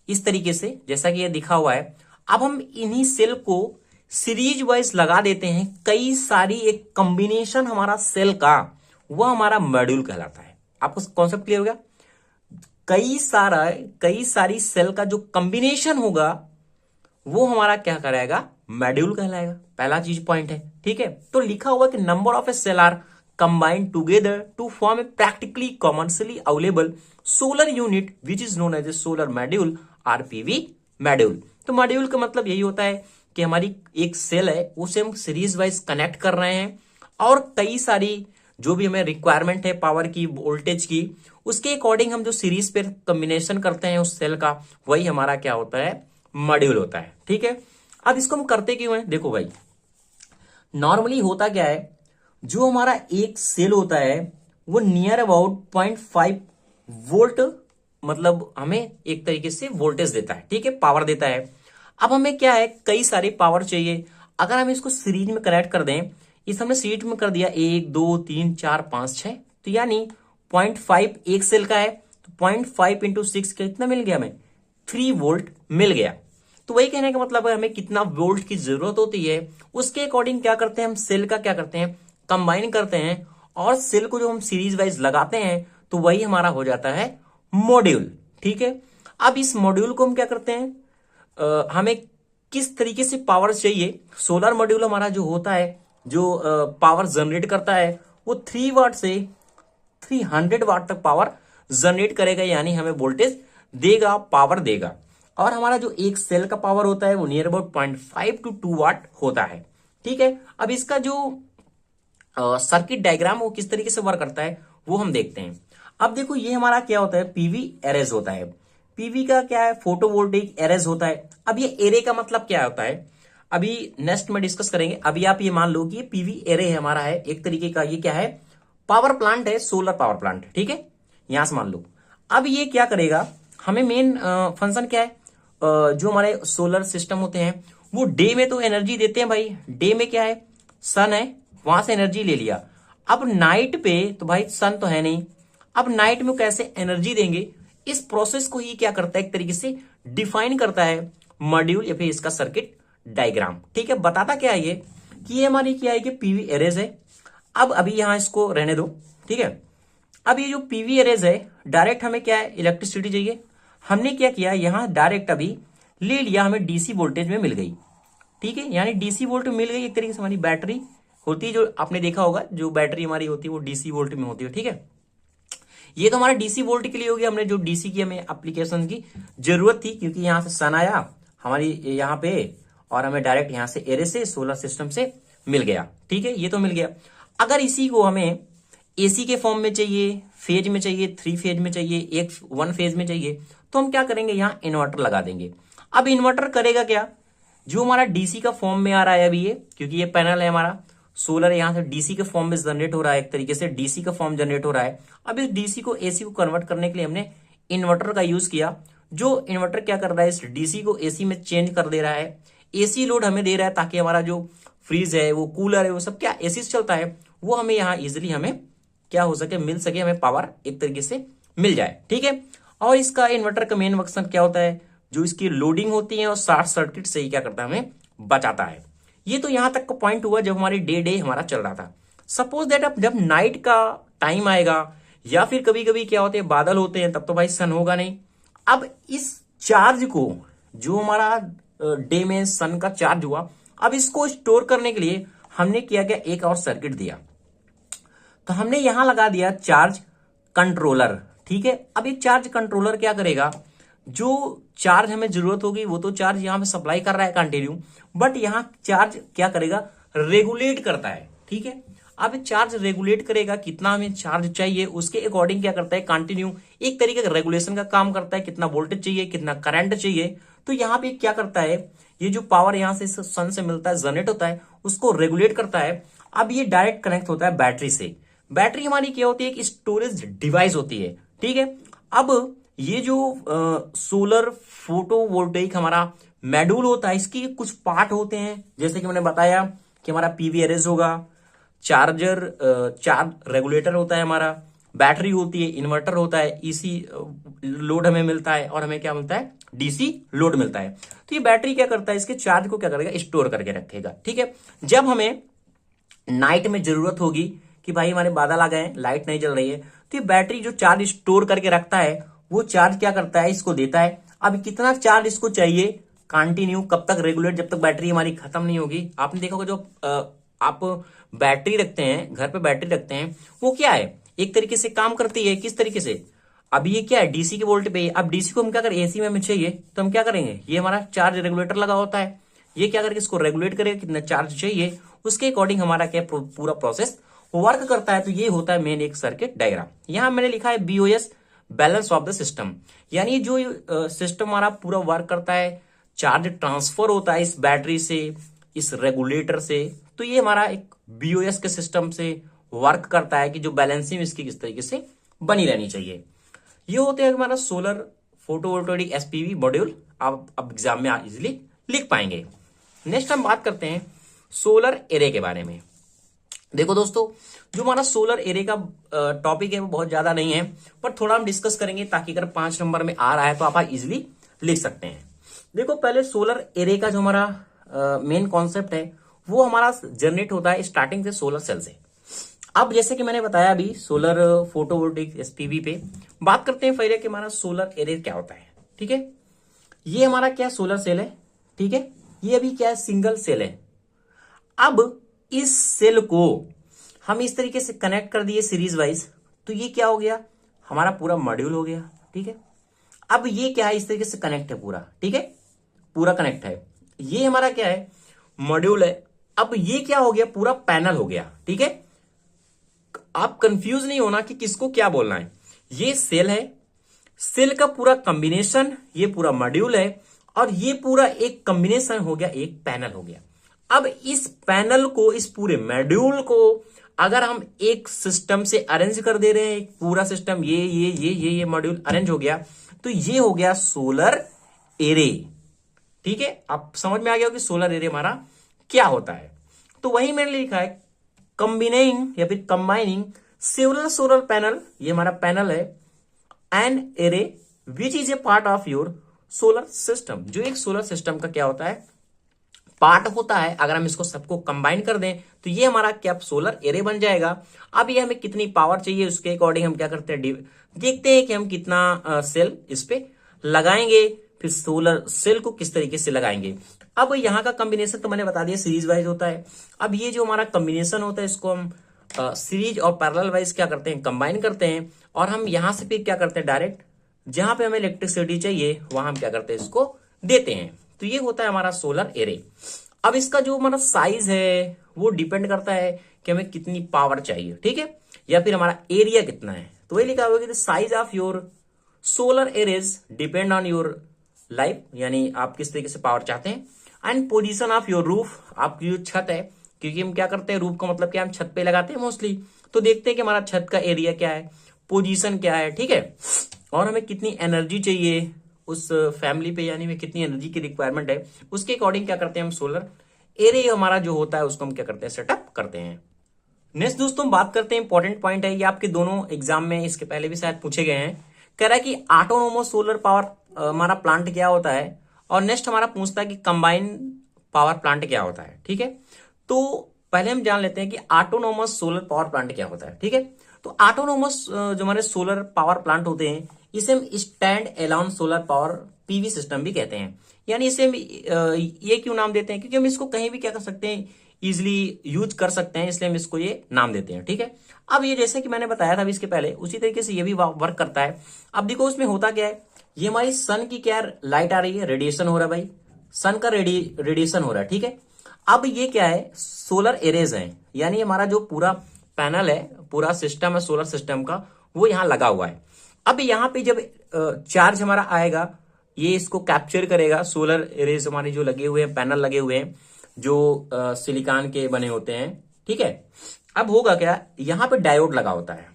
इस तरीके से, जैसा कि ये दिखा हुआ है। अब हम इन्हीं सेल को सीरीज वाइज लगा देते हैं, कई सारी एक कॉम्बिनेशन हमारा सेल का, वह हमारा मॉड्यूल कहलाता है। आपको कॉन्सेप्ट क्लियर हो गया, कई सारी सेल का जो कॉम्बिनेशन होगा वो हमारा क्या कराएगा, मॉड्यूल कहलाएगा। पहला चीज पॉइंट है, ठीक है। तो लिखा हुआ कि number of a cell are combined together to form a practically commercially available solar unit which is known as a solar module or PV module। तो मॉड्यूल का मतलब यही होता है कि हमारी एक सेल है उसे हम सीरीज वाइज कनेक्ट कर रहे हैं, और कई सारी जो भी हमें रिक्वायरमेंट है पावर की, वोल्टेज की, उसके अकॉर्डिंग हम जो सीरीज पे कॉम्बिनेशन करते हैं उस सेल का, वही हमारा क्या होता है, मॉड्यूल होता है, ठीक है। अब इसको हम करते क्यों है, देखो भाई नॉर्मली होता क्या है, जो हमारा एक सेल होता है वो नियर अबाउट 0.5 वोल्ट मतलब हमें एक तरीके से वोल्टेज देता है, ठीक है, पावर देता है। अब हमें क्या है, कई सारी पावर चाहिए। अगर हम इसको सीरीज में कनेक्ट कर दें, इस हमने सीरीज में कर दिया 1 2 3 4 5 6, तो यानी 0.5 एक सेल का है, तो 0.5 इंटू 6 कितना मिल गया हमें, 3 वोल्ट मिल गया। तो वही कहने का मतलब है हमें कितना वोल्ट की जरूरत होती है उसके अकॉर्डिंग क्या करते हैं हम सेल का क्या करते हैं कंबाइन करते हैं और सेल को जो हम सीरीज वाइज लगाते हैं तो वही हमारा हो जाता है मॉड्यूल। ठीक है, अब इस मॉड्यूल को हम क्या करते हैं हमें किस तरीके से पावर चाहिए। सोलर मॉड्यूल हमारा जो होता है जो पावर जनरेट करता है वो 3 वाट से 300 वाट तक पावर जनरेट करेगा, यानी हमें वोल्टेज देगा, पावर देगा। और हमारा जो एक सेल का पावर होता है वो नियर अबाउट 0.5 to 2 वाट होता है। ठीक है, अब इसका जो सर्किट डायग्राम वो किस तरीके से वर्क करता है वो हम देखते हैं। अब देखो ये हमारा क्या होता है पीवी एरेज होता है। पीवी का क्या है फोटोवोल्टेइक एरेज होता है। अब ये एरे का मतलब क्या होता है अभी नेक्स्ट में डिस्कस करेंगे। अभी आप ये मान लो कि ये पीवी एरे है हमारा है एक तरीके का, ये क्या है पावर प्लांट है, सोलर पावर प्लांट। ठीक है, यहां से मान लो। अब ये क्या करेगा हमें मेन फंक्शन क्या है जो हमारे सोलर सिस्टम होते हैं वो डे में तो एनर्जी देते हैं भाई, डे में क्या है सन है वहां से एनर्जी ले लिया। अब नाइट पे तो भाई सन तो है नहीं, अब नाइट में कैसे एनर्जी देंगे इस प्रोसेस को ही क्या करता है एक तरीके से डिफाइन करता है मॉड्यूल या फिर इसका सर्किट डायग्राम। ठीक है, बताता क्या है ये कि ये हमारी क्या है कि पीवी एरेज है। अब अभी यहां इसको रहने दो। ठीक है, अब ये जो पीवी एरेज है डायरेक्ट हमें क्या है इलेक्ट्रिसिटी चाहिए। हमने क्या किया यहां डायरेक्ट अभी ले लिया, हमें डीसी वोल्टेज में मिल गई। ठीक है, यानी डीसी वोल्ट मिल गई एक तरीके से हमारी बैटरी होती है, जो आपने देखा होगा जो बैटरी हमारी होती है वो डीसी वोल्ट में होती है। ठीक है, ये तो हमारा डीसी वोल्ट के लिए हो गया, हमने जो डीसी की हमें एप्लीकेशन की जरूरत थी क्योंकि यहां से सन आया हमारी यहाँ पे और हमें डायरेक्ट यहां से एरे से सोलर सिस्टम से मिल गया। ठीक है, ये तो मिल गया। अगर इसी को हमें एसी के फॉर्म में चाहिए, फेज में चाहिए, 3 फेज में चाहिए, 1 फेज में चाहिए तो हम क्या करेंगे यहां इन्वर्टर लगा देंगे। अब इन्वर्टर करेगा क्या जो हमारा डीसी का फॉर्म में आ रहा है अभी ये, क्योंकि ये पैनल है हमारा सोलर यहां से डीसी के फॉर्म में जनरेट हो रहा है, एक तरीके से डीसी का फॉर्म जनरेट हो रहा है। अब इस डीसी को एसी को कन्वर्ट करने के लिए हमने इन्वर्टर का यूज किया। जो इन्वर्टर क्या कर रहा है इस डीसी को एसी में चेंज कर दे रहा है, एसी लोड हमें दे रहा है ताकि हमारा जो फ्रीज है वो कूलर है वो सब क्या एसी से चलता है वो हमें यहाँ इजिली हमें क्या हो सके मिल सके, हमें पावर एक तरीके से मिल जाए। ठीक है, और इसका इन्वर्टर का मेन मकसद क्या होता है जो इसकी लोडिंग होती है और शॉर्ट सर्किट से ही क्या करता है हमें बचाता है। ये तो यहां तक का पॉइंट हुआ जब हमारी डे हमारा चल रहा था। सपोज दैट अब जब नाइट का टाइम आएगा या फिर कभी कभी क्या होते हैं बादल होते हैं तब तो भाई सन होगा नहीं। अब इस चार्ज को जो हमारा डे में सन का चार्ज हुआ अब इसको स्टोर करने के लिए हमने किया क्या एक और सर्किट दिया, तो हमने यहां लगा दिया चार्ज कंट्रोलर। ठीक है, अब ये चार्ज कंट्रोलर क्या करेगा जो चार्ज हमें जरूरत होगी वो तो चार्ज यहां पे सप्लाई कर रहा है कंटिन्यू, बट यहां चार्ज क्या करेगा रेगुलेट करता है। ठीक है, अब चार्ज रेगुलेट करेगा कितना हमें चार्ज चाहिए उसके अकॉर्डिंग क्या करता है कंटिन्यू एक तरीके का रेगुलेशन का काम करता है, कितना वोल्टेज चाहिए कितना करंट चाहिए। तो यहाँ पे क्या करता है ये जो पावर यहां से सन से मिलता है जनरेट होता है उसको रेगुलेट करता है। अब ये डायरेक्ट कनेक्ट होता है बैटरी से। बैटरी हमारी क्या होती है एक स्टोरेज डिवाइस होती है। ठीक है, अब ये जो सोलर फोटोवोल्टेइक हमारा मॉड्यूल होता है इसके कुछ पार्ट होते हैं जैसे कि मैंने बताया कि हमारा पीवी एरेज होगा, चार्जर चार्ज रेगुलेटर होता है हमारा, बैटरी होती है, इन्वर्टर होता है, ईसी लोड हमें मिलता है और हमें क्या मिलता है डीसी लोड मिलता है। तो ये बैटरी क्या करता है इसके चार्ज को क्या करेगा स्टोर करके रखेगा। ठीक है, जब हमें नाइट में जरूरत होगी कि भाई हमारे बादल आ गए लाइट नहीं जल रही है तो ये बैटरी जो चार्ज स्टोर करके रखता है वो चार्ज क्या करता है इसको देता है। अब कितना चार्ज इसको चाहिए कंटिन्यू कब तक रेगुलेट जब तक बैटरी हमारी खत्म नहीं होगी। आपने देखा होगा जो आप बैटरी रखते हैं घर पे बैटरी रखते हैं वो क्या है एक तरीके से काम करती है किस तरीके से। अब ये क्या है डीसी के वोल्ट पे, अब डीसी को हम क्या करें एसी में हमें चाहिए तो हम क्या करेंगे ये हमारा चार्ज रेगुलेटर लगा होता है, ये क्या करके इसको रेगुलेट करेगा कितना चार्ज चाहिए उसके अकॉर्डिंग हमारा क्या पूरा प्रोसेस वर्क करता है। तो ये होता है मेन एक सर्किट डायग्राम। यहां मैंने लिखा है BOS balance of the system, यानी जो सिस्टम हमारा पूरा वर्क करता है चार्ज ट्रांसफर होता है इस बैटरी से इस रेगुलेटर से, तो ये हमारा एक बीओएस के सिस्टम से वर्क करता है कि जो बैलेंसिंग इसकी किस तरीके से बनी रहनी चाहिए। ये होते हैं हमारा सोलर फोटोवोल्टेइक एसपीवी मॉड्यूल, आप अब एग्जाम में इजिली लिख पाएंगे। नेक्स्ट हम बात करते हैं सोलर एरे के बारे में। देखो दोस्तों जो हमारा सोलर एरे का टॉपिक है वो बहुत ज्यादा नहीं है पर थोड़ा हम डिस्कस करेंगे ताकि अगर 5 नंबर में आ रहा है तो आप इजिली लिख सकते हैं। देखो पहले सोलर एरे का जो हमारा मेन कॉन्सेप्ट है वो हमारा जनरेट होता है स्टार्टिंग से सोलर सेल से। अब जैसे कि मैंने बताया अभी सोलर फोटोवोल्टिक एसपीवी पे बात करते हैं पहले कि हमारा सोलर एरे क्या होता है। ठीक है, ये हमारा क्या सोलर सेल है। ठीक है, ये अभी क्या है सिंगल सेल है। अब इस सेल को हम इस तरीके से कनेक्ट कर दिए सीरीज वाइज, तो ये क्या हो गया हमारा पूरा मॉड्यूल हो गया। ठीक है, अब ये क्या है इस तरीके से कनेक्ट है पूरा। ठीक है, पूरा कनेक्ट है, ये हमारा क्या है मॉड्यूल है। अब ये क्या हो गया पूरा पैनल हो गया। ठीक है, आप कंफ्यूज नहीं होना कि किसको क्या बोलना है। ये सेल है, सेल का पूरा कॉम्बिनेशन ये पूरा मॉड्यूल है, और ये पूरा एक कॉम्बिनेशन हो गया, एक पैनल हो गया। अब इस पैनल को इस पूरे मॉड्यूल को अगर हम एक सिस्टम से अरेंज कर दे रहे हैं, एक पूरा सिस्टम ये मॉड्यूल अरेंज हो गया, तो ये हो गया सोलर एरे। ठीक है, आप समझ में आ गया कि सोलर एरे हमारा क्या होता है। तो वही मैंने लिखा है कंबाइनिंग या फिर कंबाइनिंग सेवरल सोलर पैनल, ये हमारा पैनल है, and array which is a part of your solar system, जो एक सोलर सिस्टम का क्या होता है पार्ट होता है। अगर हम इसको सबको कंबाइन कर दें तो ये हमारा क्या सोलर एरे बन जाएगा। अब ये हमें कितनी पावर चाहिए उसके अकॉर्डिंग हम क्या करते हैं देखते हैं कि हम कितना सेल इस पे लगाएंगे, फिर सोलर सेल को किस तरीके से लगाएंगे। अब यहाँ का कॉम्बिनेशन तो मैंने बता दिया सीरीज वाइज होता है। अब ये जो हमारा कॉम्बिनेशन होता है इसको हम सीरीज और पैरेलल वाइज क्या करते हैं कंबाइन करते हैं, और हम यहां से फिर क्या करते हैं डायरेक्ट जहां पे हमें इलेक्ट्रिसिटी चाहिए वहां हम क्या करते हैं इसको देते हैं। तो ये होता है हमारा सोलर एरे। अब इसका जो हमारा साइज है वो डिपेंड करता है कि हमें कितनी पावर चाहिए। ठीक है, या फिर हमारा एरिया कितना है। तो वही लिखा हुआ कि size of your solar arrays depend on your life, यानी आप किस तरीके से पावर चाहते हैं, and position of your roof, आपकी जो छत है, क्योंकि हम क्या करते हैं रूफ का मतलब क्या हम छत पे लगाते हैं मोस्टली, तो देखते हैं कि हमारा छत का एरिया क्या है, पोजीशन क्या है। ठीक है, और हमें कितनी एनर्जी चाहिए उस फैमिली पे, यानी में कितनी एनर्जी की रिक्वायरमेंट है, उसके अकॉर्डिंग क्या करते हैं हम सोलर एरे हमारा जो होता है उसको हम क्या करते हैं सेटअप करते हैं। नेक्स्ट दोस्तों बात करते हैं इंपॉर्टेंट पॉइंट है, ये आपके दोनों एग्जाम में इसके पहले भी शायद पूछे गए हैं। कह रहा है कि ऑटोनोमस सोलर पावर हमारा प्लांट क्या होता है, और नेक्स्ट हमारा पूछता है कि कंबाइन पावर प्लांट क्या होता है। ठीक है, तो पहले हम जान लेते हैं कि ऑटोनोमस सोलर पावर प्लांट क्या होता है। ठीक है, तो ऑटोनोमस जो हमारे सोलर पावर प्लांट होते हैं इसे हम stand alone solar power PV system भी कहते हैं। यानी इसे हम ये क्यों नाम देते हैं, क्योंकि हम इसको कहीं भी क्या कर सकते हैं इजिली यूज कर सकते हैं, इसलिए हम इसको ये नाम देते हैं। ठीक है, अब ये जैसे कि मैंने बताया था अभी इसके पहले उसी तरीके से ये भी वर्क करता है। अब देखो उसमें होता क्या है, ये हमारी सन की क्या लाइट आ रही है, रेडिएशन हो रहा है भाई, सन का रेडिएशन हो रहा है। ठीक है, अब ये क्या है सोलर एरेज है, यानी हमारा जो पूरा पैनल है पूरा सिस्टम है सोलर सिस्टम का वो यहाँ लगा हुआ है। अब यहाँ पे जब चार्ज हमारा आएगा ये इसको कैप्चर करेगा, सोलर एरेज हमारे जो लगे हुए हैं पैनल लगे हुए हैं जो सिलिकॉन के बने होते हैं। ठीक है, अब होगा क्या यहाँ पे डायोड लगा होता है।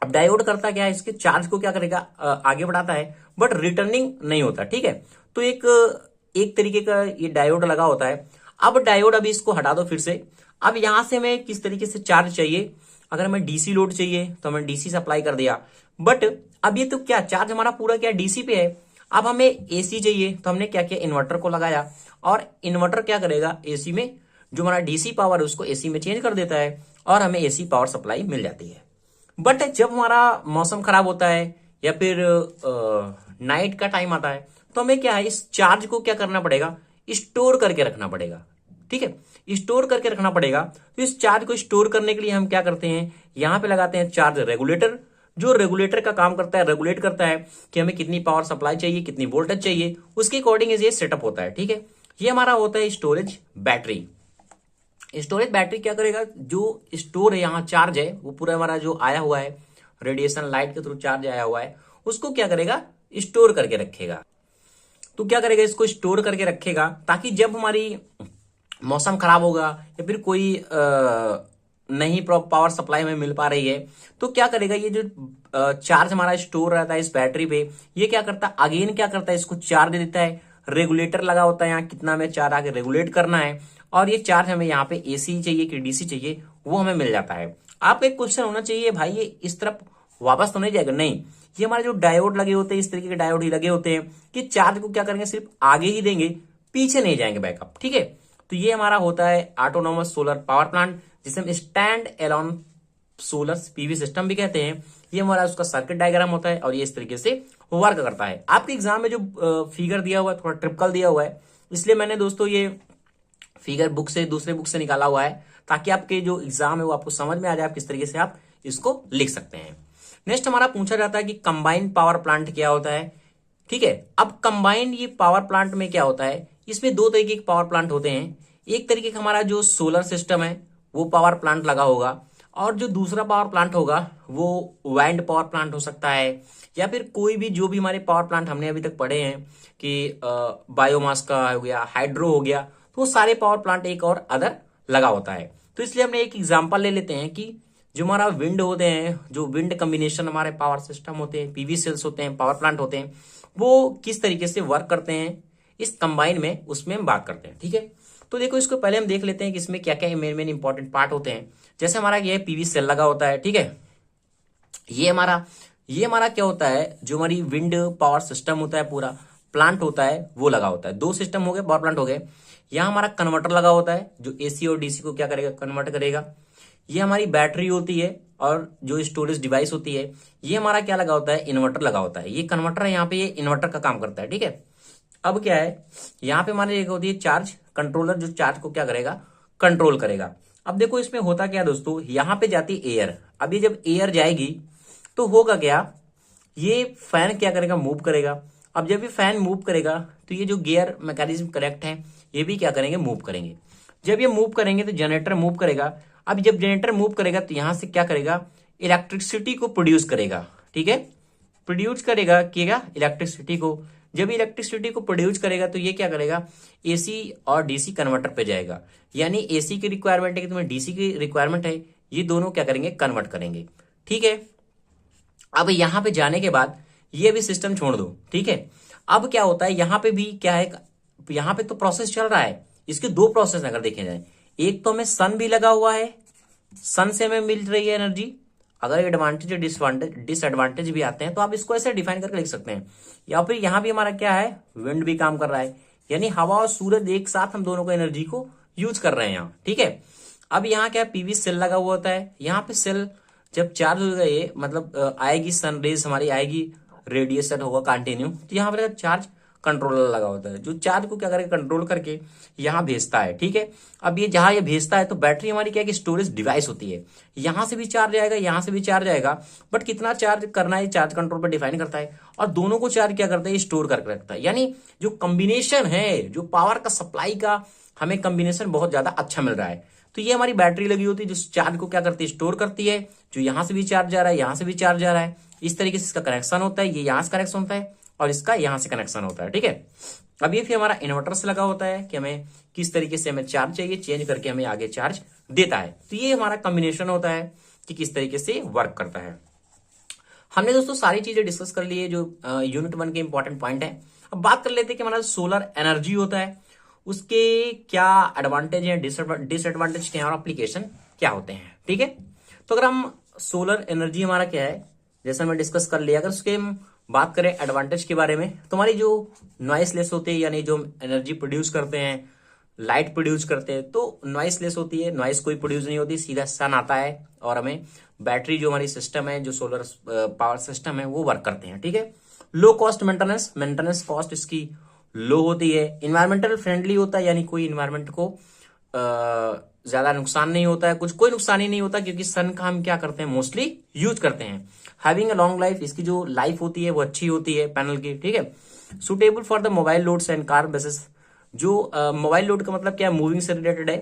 अब डायोड करता क्या है इसके चार्ज को क्या करेगा आगे बढ़ाता है, बट रिटर्निंग नहीं होता। ठीक है, तो एक तरीके का ये डायोड लगा होता है। अब डायोड अभी इसको हटा दो फिर से। अब यहां से हमें किस तरीके से चार्ज चाहिए, अगर हमें डीसी लोड चाहिए तो हमें डीसी सप्लाई कर दिया, बट अब ये तो क्या चार्ज हमारा पूरा क्या डीसी पे है। अब हमें एसी चाहिए तो हमने क्या किया इन्वर्टर को लगाया, और इन्वर्टर क्या करेगा एसी में जो हमारा डीसी पावर है उसको एसी में चेंज कर देता है, और हमें एसी पावर सप्लाई मिल जाती है। बट जब हमारा मौसम खराब होता है या फिर नाइट का टाइम आता है तो हमें क्या है इस चार्ज को क्या करना पड़ेगा स्टोर करके रखना पड़ेगा। ठीक है, स्टोर करके रखना पड़ेगा। तो इस चार्ज को स्टोर करने के लिए हम क्या करते हैं यहां पे लगाते हैं चार्ज रेगुलेटर, जो रेगुलेटर का काम करता है रेगुलेट करता है कि हमें कितनी पावर सप्लाई चाहिए कितनी वोल्टेज चाहिए, उसके अकॉर्डिंग ये सेटअप होता है। ठीक है, ये हमारा होता है स्टोरेज बैटरी। स्टोरेज बैटरी क्या करेगा जो स्टोर है यहाँ चार्ज है वो पूरा हमारा जो आया हुआ है रेडिएशन लाइट के थ्रू चार्ज आया हुआ है उसको क्या करेगा स्टोर करके रखेगा। तो क्या करेगा इसको स्टोर करके रखेगा ताकि जब हमारी मौसम खराब होगा या फिर कोई नहीं पावर सप्लाई हमें मिल पा रही है तो क्या करेगा ये जो चार्ज हमारा स्टोर रहता है इस बैटरी पे ये क्या करता है अगेन क्या करता है इसको चार्ज दे देता है। रेगुलेटर लगा होता है यहाँ कितना हमें चार्ज आगे रेगुलेट करना है, और ये चार्ज हमें यहाँ पे एसी चाहिए कि डीसी चाहिए वो हमें मिल जाता है। आपका एक क्वेश्चन होना चाहिए भाई ये इस तरफ वापस तो नहीं जाएगा, नहीं, ये हमारे जो डायोड लगे होते हैं, इस तरीके के डायोड ही लगे होते हैं कि चार्ज को क्या करेंगे, सिर्फ आगे ही देंगे, पीछे नहीं जाएंगे बैकअप, ठीक है। तो ये हमारा होता है ऑटोनोमस सोलर पावर प्लांट, जिसे हम stand alone solar PV system भी कहते हैं। ये हमारा उसका सर्किट डायग्राम होता है और ये इस तरीके से वर्क करता है। आपके एग्जाम में जो फिगर दिया हुआ है थोड़ा ट्रिपकल दिया हुआ है, इसलिए मैंने दोस्तों ये फिगर बुक से, दूसरे बुक से निकाला हुआ है, ताकि आपके जो एग्जाम है वो आपको समझ में आ जाए, आप किस तरीके से आप इसको लिख सकते हैं। नेक्स्ट हमारा पूछा जाता है कि कंबाइंड पावर प्लांट क्या होता है, ठीक है। अब कंबाइंड ये पावर प्लांट में क्या होता है, इसमें दो तरीके के पावर प्लांट होते हैं। एक तरीके का हमारा जो सोलर सिस्टम है वो पावर प्लांट लगा होगा, और जो दूसरा पावर प्लांट होगा वो वाइंड पावर प्लांट हो सकता है, या फिर कोई भी जो भी हमारे पावर प्लांट हमने अभी तक पढ़े हैं कि बायोमास का हो गया, हाइड्रो हो गया, तो वो सारे पावर प्लांट एक और अदर लगा होता है। तो इसलिए हमने एक एग्जांपल ले लेते हैं कि जो हमारा विंड होते हैं, जो विंड कम्बिनेशन हमारे पावर सिस्टम होते हैं, पीवी सेल्स होते हैं, पावर प्लांट होते हैं, वो किस तरीके से वर्क करते हैं इस कंबाइन में, उसमें हम बात करते हैं, ठीक है। तो देखो, इसको पहले हम देख लेते हैं कि इसमें क्या क्या मेन मेन इंपॉर्टेंट पार्ट होते हैं। जैसे हमारा ये पीवी सेल लगा होता है, ठीक है। ये हमारा क्या होता है, जो हमारी विंड पावर सिस्टम होता है, पूरा प्लांट होता है, वो लगा होता है। दो सिस्टम हो गए, पावर प्लांट हो गए। यहाँ हमारा कन्वर्टर लगा होता है जो एसी और डीसी को क्या करेगा, कन्वर्ट करेगा। ये हमारी बैटरी होती है और जो स्टोरेज डिवाइस होती है। ये हमारा क्या लगा होता है, इन्वर्टर लगा होता है। ये कन्वर्टर है, यहाँ पे ये इन्वर्टर का काम करता है, ठीक है। अब क्या है, यहाँ पे हमारे एक होती है चार्ज कंट्रोलर, जो चार्ज को क्या करेगा, कंट्रोल करेगा। अब देखो इसमें होता क्या दोस्तों, यहाँ पे जाती है एयर। अब ये जब एयर जाएगी तो होगा क्या, ये फैन क्या करेगा, मूव करेगा। अब जब ये फैन मूव करेगा तो ये जो गियर मैकेनिज्म करेक्ट है, ये भी क्या करेंगे, मूव करेंगे। जब ये मूव करेंगे तो जनरेटर मूव करेगा। अब जब जनरेटर मूव करेगा तो यहां से क्या करेगा, इलेक्ट्रिसिटी को प्रोड्यूस करेगा, ठीक है। प्रोड्यूस करेगा इलेक्ट्रिसिटी को। जब इलेक्ट्रिसिटी को प्रोड्यूस करेगा तो ये क्या करेगा, एसी और डीसी कन्वर्टर पे जाएगा। यानी एसी की रिक्वायरमेंट है कि तुम्हें डीसी की रिक्वायरमेंट है, ये दोनों क्या करेंगे, कन्वर्ट करेंगे, ठीक है। अब यहां पे जाने के बाद ये भी सिस्टम छोड़ दो, ठीक है। अब क्या होता है, यहां पे भी क्या है, यहां पे तो प्रोसेस चल रहा है। इसके दो प्रोसेस अगर देखे जाए, एक तो हमें सन भी लगा हुआ है, सन से हमें मिल रही है एनर्जी। अगर एडवांटेज और डिसएडवांटेज भी आते हैं तो आप इसको ऐसे डिफाइन करके लिख सकते हैं। या फिर यहां भी हमारा क्या है, विंड भी काम कर रहा है, यानी हवा और सूरज एक साथ हम दोनों को एनर्जी को यूज कर रहे हैं यहाँ, ठीक है। अब यहाँ क्या, पीवी सेल लगा हुआ होता है। यहाँ पे सेल जब चार्ज हो गए, मतलब आएगी सन रेज हमारी आएगी, रेडिएशन होगा कंटिन्यू, तो यहाँ पर चार्ज कंट्रोलर लगा होता है, जो चार्ज को क्या करेगा, कंट्रोल करके यहाँ भेजता है, ठीक है। अब ये जहां ये भेजता है तो बैटरी हमारी क्या है कि स्टोरेज डिवाइस होती है। यहां से भी चार्ज आएगा, यहां से भी चार्ज आएगा, बट कितना चार्ज करना है चार्ज कंट्रोल पर डिफाइन करता है। और दोनों को चार्ज क्या करता है, स्टोर करके रखता है। यानी जो कॉम्बिनेशन है, जो पावर का सप्लाई का हमें कॉम्बिनेशन बहुत ज्यादा अच्छा मिल रहा है। तो ये हमारी बैटरी लगी होती है जो चार्ज को क्या करती है, स्टोर करती है। जो यहां से भी चार्ज जा रहा है, यहां से भी चार्ज जा रहा है, इस तरीके से इसका कनेक्शन होता है। ये यहां से कनेक्शन होता है और इसका यहां से कनेक्शन होता है, ठीक है। अब ये फिर हमारा इन्वर्टर से लगा होता है कि हमें किस तरीके से हमें चार्ज चाहिए, चेंज करके हमें आगे चार्ज देता है। तो ये हमारा कॉम्बिनेशन होता है कि किस तरीके से वर्क करता है। हमने दोस्तों सारी चीजें डिस्कस कर ली है जो यूनिट 1 के इंपॉर्टेंट पॉइंट है। अब बात कर लेते हैं कि हमारा सोलर एनर्जी होता है, उसके क्या एडवांटेज है, डिसएडवांटेज क्या है और एप्लीकेशन क्या होते हैं, ठीक है। तो अगर हम सोलर एनर्जी हमारा क्या है, जैसा हमने डिस्कस कर लिया, अगर उसके हम बात करें एडवांटेज के बारे में, तो हमारी जो नॉइस लेस होती है, यानी जो एनर्जी प्रोड्यूस करते हैं, लाइट प्रोड्यूस करते हैं, तो नॉइस लेस होती है। नॉइस कोई प्रोड्यूस नहीं होती, सीधा सन आता है और हमें बैटरी जो हमारी सिस्टम है, जो सोलर पावर सिस्टम है, वो वर्क करते हैं, ठीक है। लो कॉस्ट मेंटेनेंस कॉस्ट इसकी लो होती है। इन्वायरमेंटल फ्रेंडली होता है, यानी कोई इन्वायरमेंट को ज्यादा नुकसान नहीं होता है, कोई नुकसान ही नहीं होता, क्योंकि सन का हम क्या करते हैं, मोस्टली यूज करते हैं। हैविंग अ लॉन्ग लाइफ, इसकी जो लाइफ होती है वो अच्छी होती है पैनल की, ठीक है। Suitable for the mobile loads and car buses, जो मोबाइल लोड का मतलब क्या है, मूविंग से रिलेटेड है,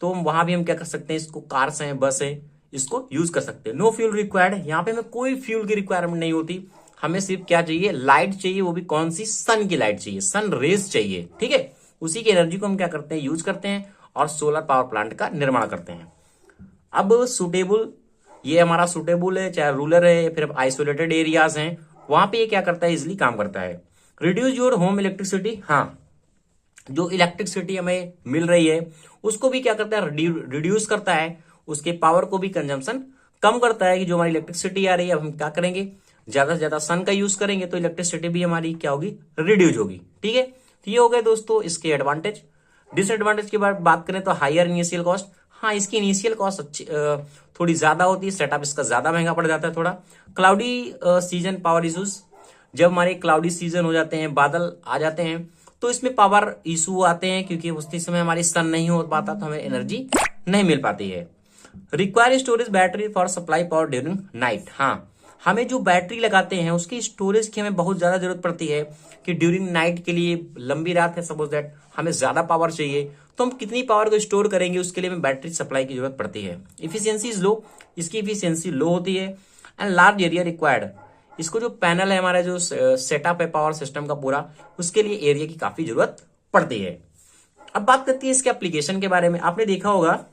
तो वहां भी हम क्या कर सकते हैं, इसको कार्स हैं, बस है, इसको यूज कर सकते हैं। नो फ्यूल रिक्वायर्ड, यहाँ पे हमें कोई फ्यूल की रिक्वायरमेंट नहीं होती, हमें सिर्फ क्या चाहिए, लाइट चाहिए, वो भी कौन सी, सन की लाइट चाहिए, सन रेज चाहिए, ठीक है। उसी की एनर्जी को हम क्या करते हैं, यूज करते हैं और सोलर पावर प्लांट का निर्माण करते हैं। अब सुटेबल, ये हमारा सुटेबल है, चाहे रूरल है या फिर आइसोलेटेड एरियाज हैं, वहां पे ये क्या करता है, इजिली काम करता है। रिड्यूस योर होम इलेक्ट्रिसिटी, हाँ, जो इलेक्ट्रिसिटी हमें मिल रही है उसको भी क्या करता है, रिड्यूस करता है, उसके पावर को भी कंजम्पशन कम करता है कि जो हमारी इलेक्ट्रिसिटी आ रही है, अब हम क्या करेंगे, ज्यादा से ज्यादा सन का यूज करेंगे तो इलेक्ट्रिसिटी भी हमारी क्या होगी, रिड्यूज होगी। ठीक है, तो ये हो गए दोस्तों इसके एडवांटेज। डिसएडवांटेज की बात करें तो हायर इनिशियल कॉस्ट, हाँ इसकी इनिशियल कॉस्ट अच्छी थोड़ी ज्यादा होती है, सेटअप इसका ज्यादा महंगा पड़ जाता है थोड़ा। क्लाउडी सीजन पावर इशूज, जब हमारे क्लाउडी सीजन हो जाते हैं, बादल आ जाते हैं, तो इसमें पावर इशू आते हैं, क्योंकि उसी समय हमारी सन नहीं हो पाता तो हमें एनर्जी नहीं मिल पाती है। Require storage battery for supply power during night, हाँ हमें जो बैटरी लगाते हैं उसकी स्टोरेज की हमें बहुत ज्यादा जरूरत पड़ती है कि ड्यूरिंग नाइट के लिए, लंबी रात है सपोज दैट, हमें ज्यादा पावर चाहिए, तो हम कितनी पावर को स्टोर करेंगे उसके लिए हमें बैटरी सप्लाई की जरूरत पड़ती है। इफिशियंसी इज लो, इसकी इफिशियंसी लो होती है। एंड लार्ज एरिया रिक्वायर्ड, इसको जो पैनल है हमारा, जो सेटअप है पावर सिस्टम का पूरा, उसके लिए एरिया की काफी जरूरत पड़ती है। अब बात करती है इसके एप्लीकेशन के बारे में। आपने देखा होगा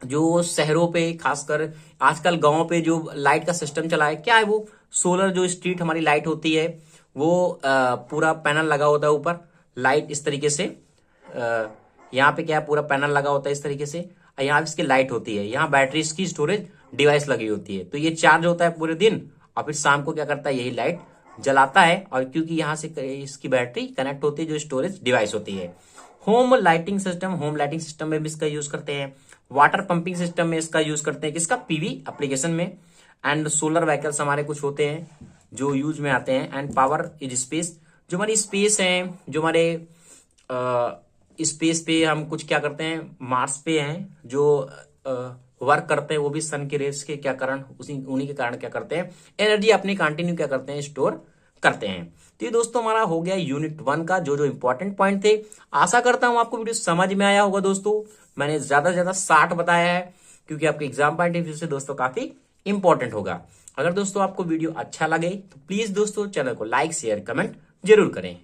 जो शहरों पे, खासकर आजकल गांव पे जो लाइट का सिस्टम चला है, क्या है वो सोलर जो स्ट्रीट हमारी लाइट होती है, वो पूरा पैनल लगा होता है ऊपर, लाइट इस तरीके से, यहाँ पे क्या है पूरा पैनल लगा होता है इस तरीके से, यहाँ इसकी लाइट होती है, यहाँ बैटरीज की स्टोरेज डिवाइस लगी होती है, तो ये चार्ज होता है पूरे दिन और फिर शाम को क्या करता है, यही लाइट जलाता है, और क्योंकि यहाँ से इसकी बैटरी कनेक्ट होती है जो स्टोरेज डिवाइस होती है। होम लाइटिंग सिस्टम में भी इसका यूज करते हैं। वाटर पंपिंग सिस्टम में इसका यूज करते हैं, किसका, पीवी एप्लीकेशन में। एंड सोलर व्हीकल्स हमारे कुछ होते हैं जो यूज में आते हैं। एंड पावर इज स्पेस, जो हमारी स्पेस है, जो हमारे स्पेस पे हम कुछ क्या करते हैं, मार्स पे हैं जो वर्क करते हैं, वो भी सन के रेस के क्या कारण, उन्हीं के कारण क्या करते हैं, एनर्जी अपनी कंटिन्यू क्या करते हैं, स्टोर करते हैं। तो ये दोस्तों हमारा हो गया यूनिट 1 का जो जो इंपॉर्टेंट पॉइंट थे। आशा करता हूं आपको वीडियो समझ में आया होगा दोस्तों। मैंने ज्यादा से ज्यादा 60 बताया है, क्योंकि आपके एग्जाम पॉइंट ऑफ व्यू से दोस्तों काफी इंपॉर्टेंट होगा। अगर दोस्तों आपको वीडियो अच्छा लगे तो प्लीज दोस्तों चैनल को लाइक, शेयर, कमेंट जरूर करें।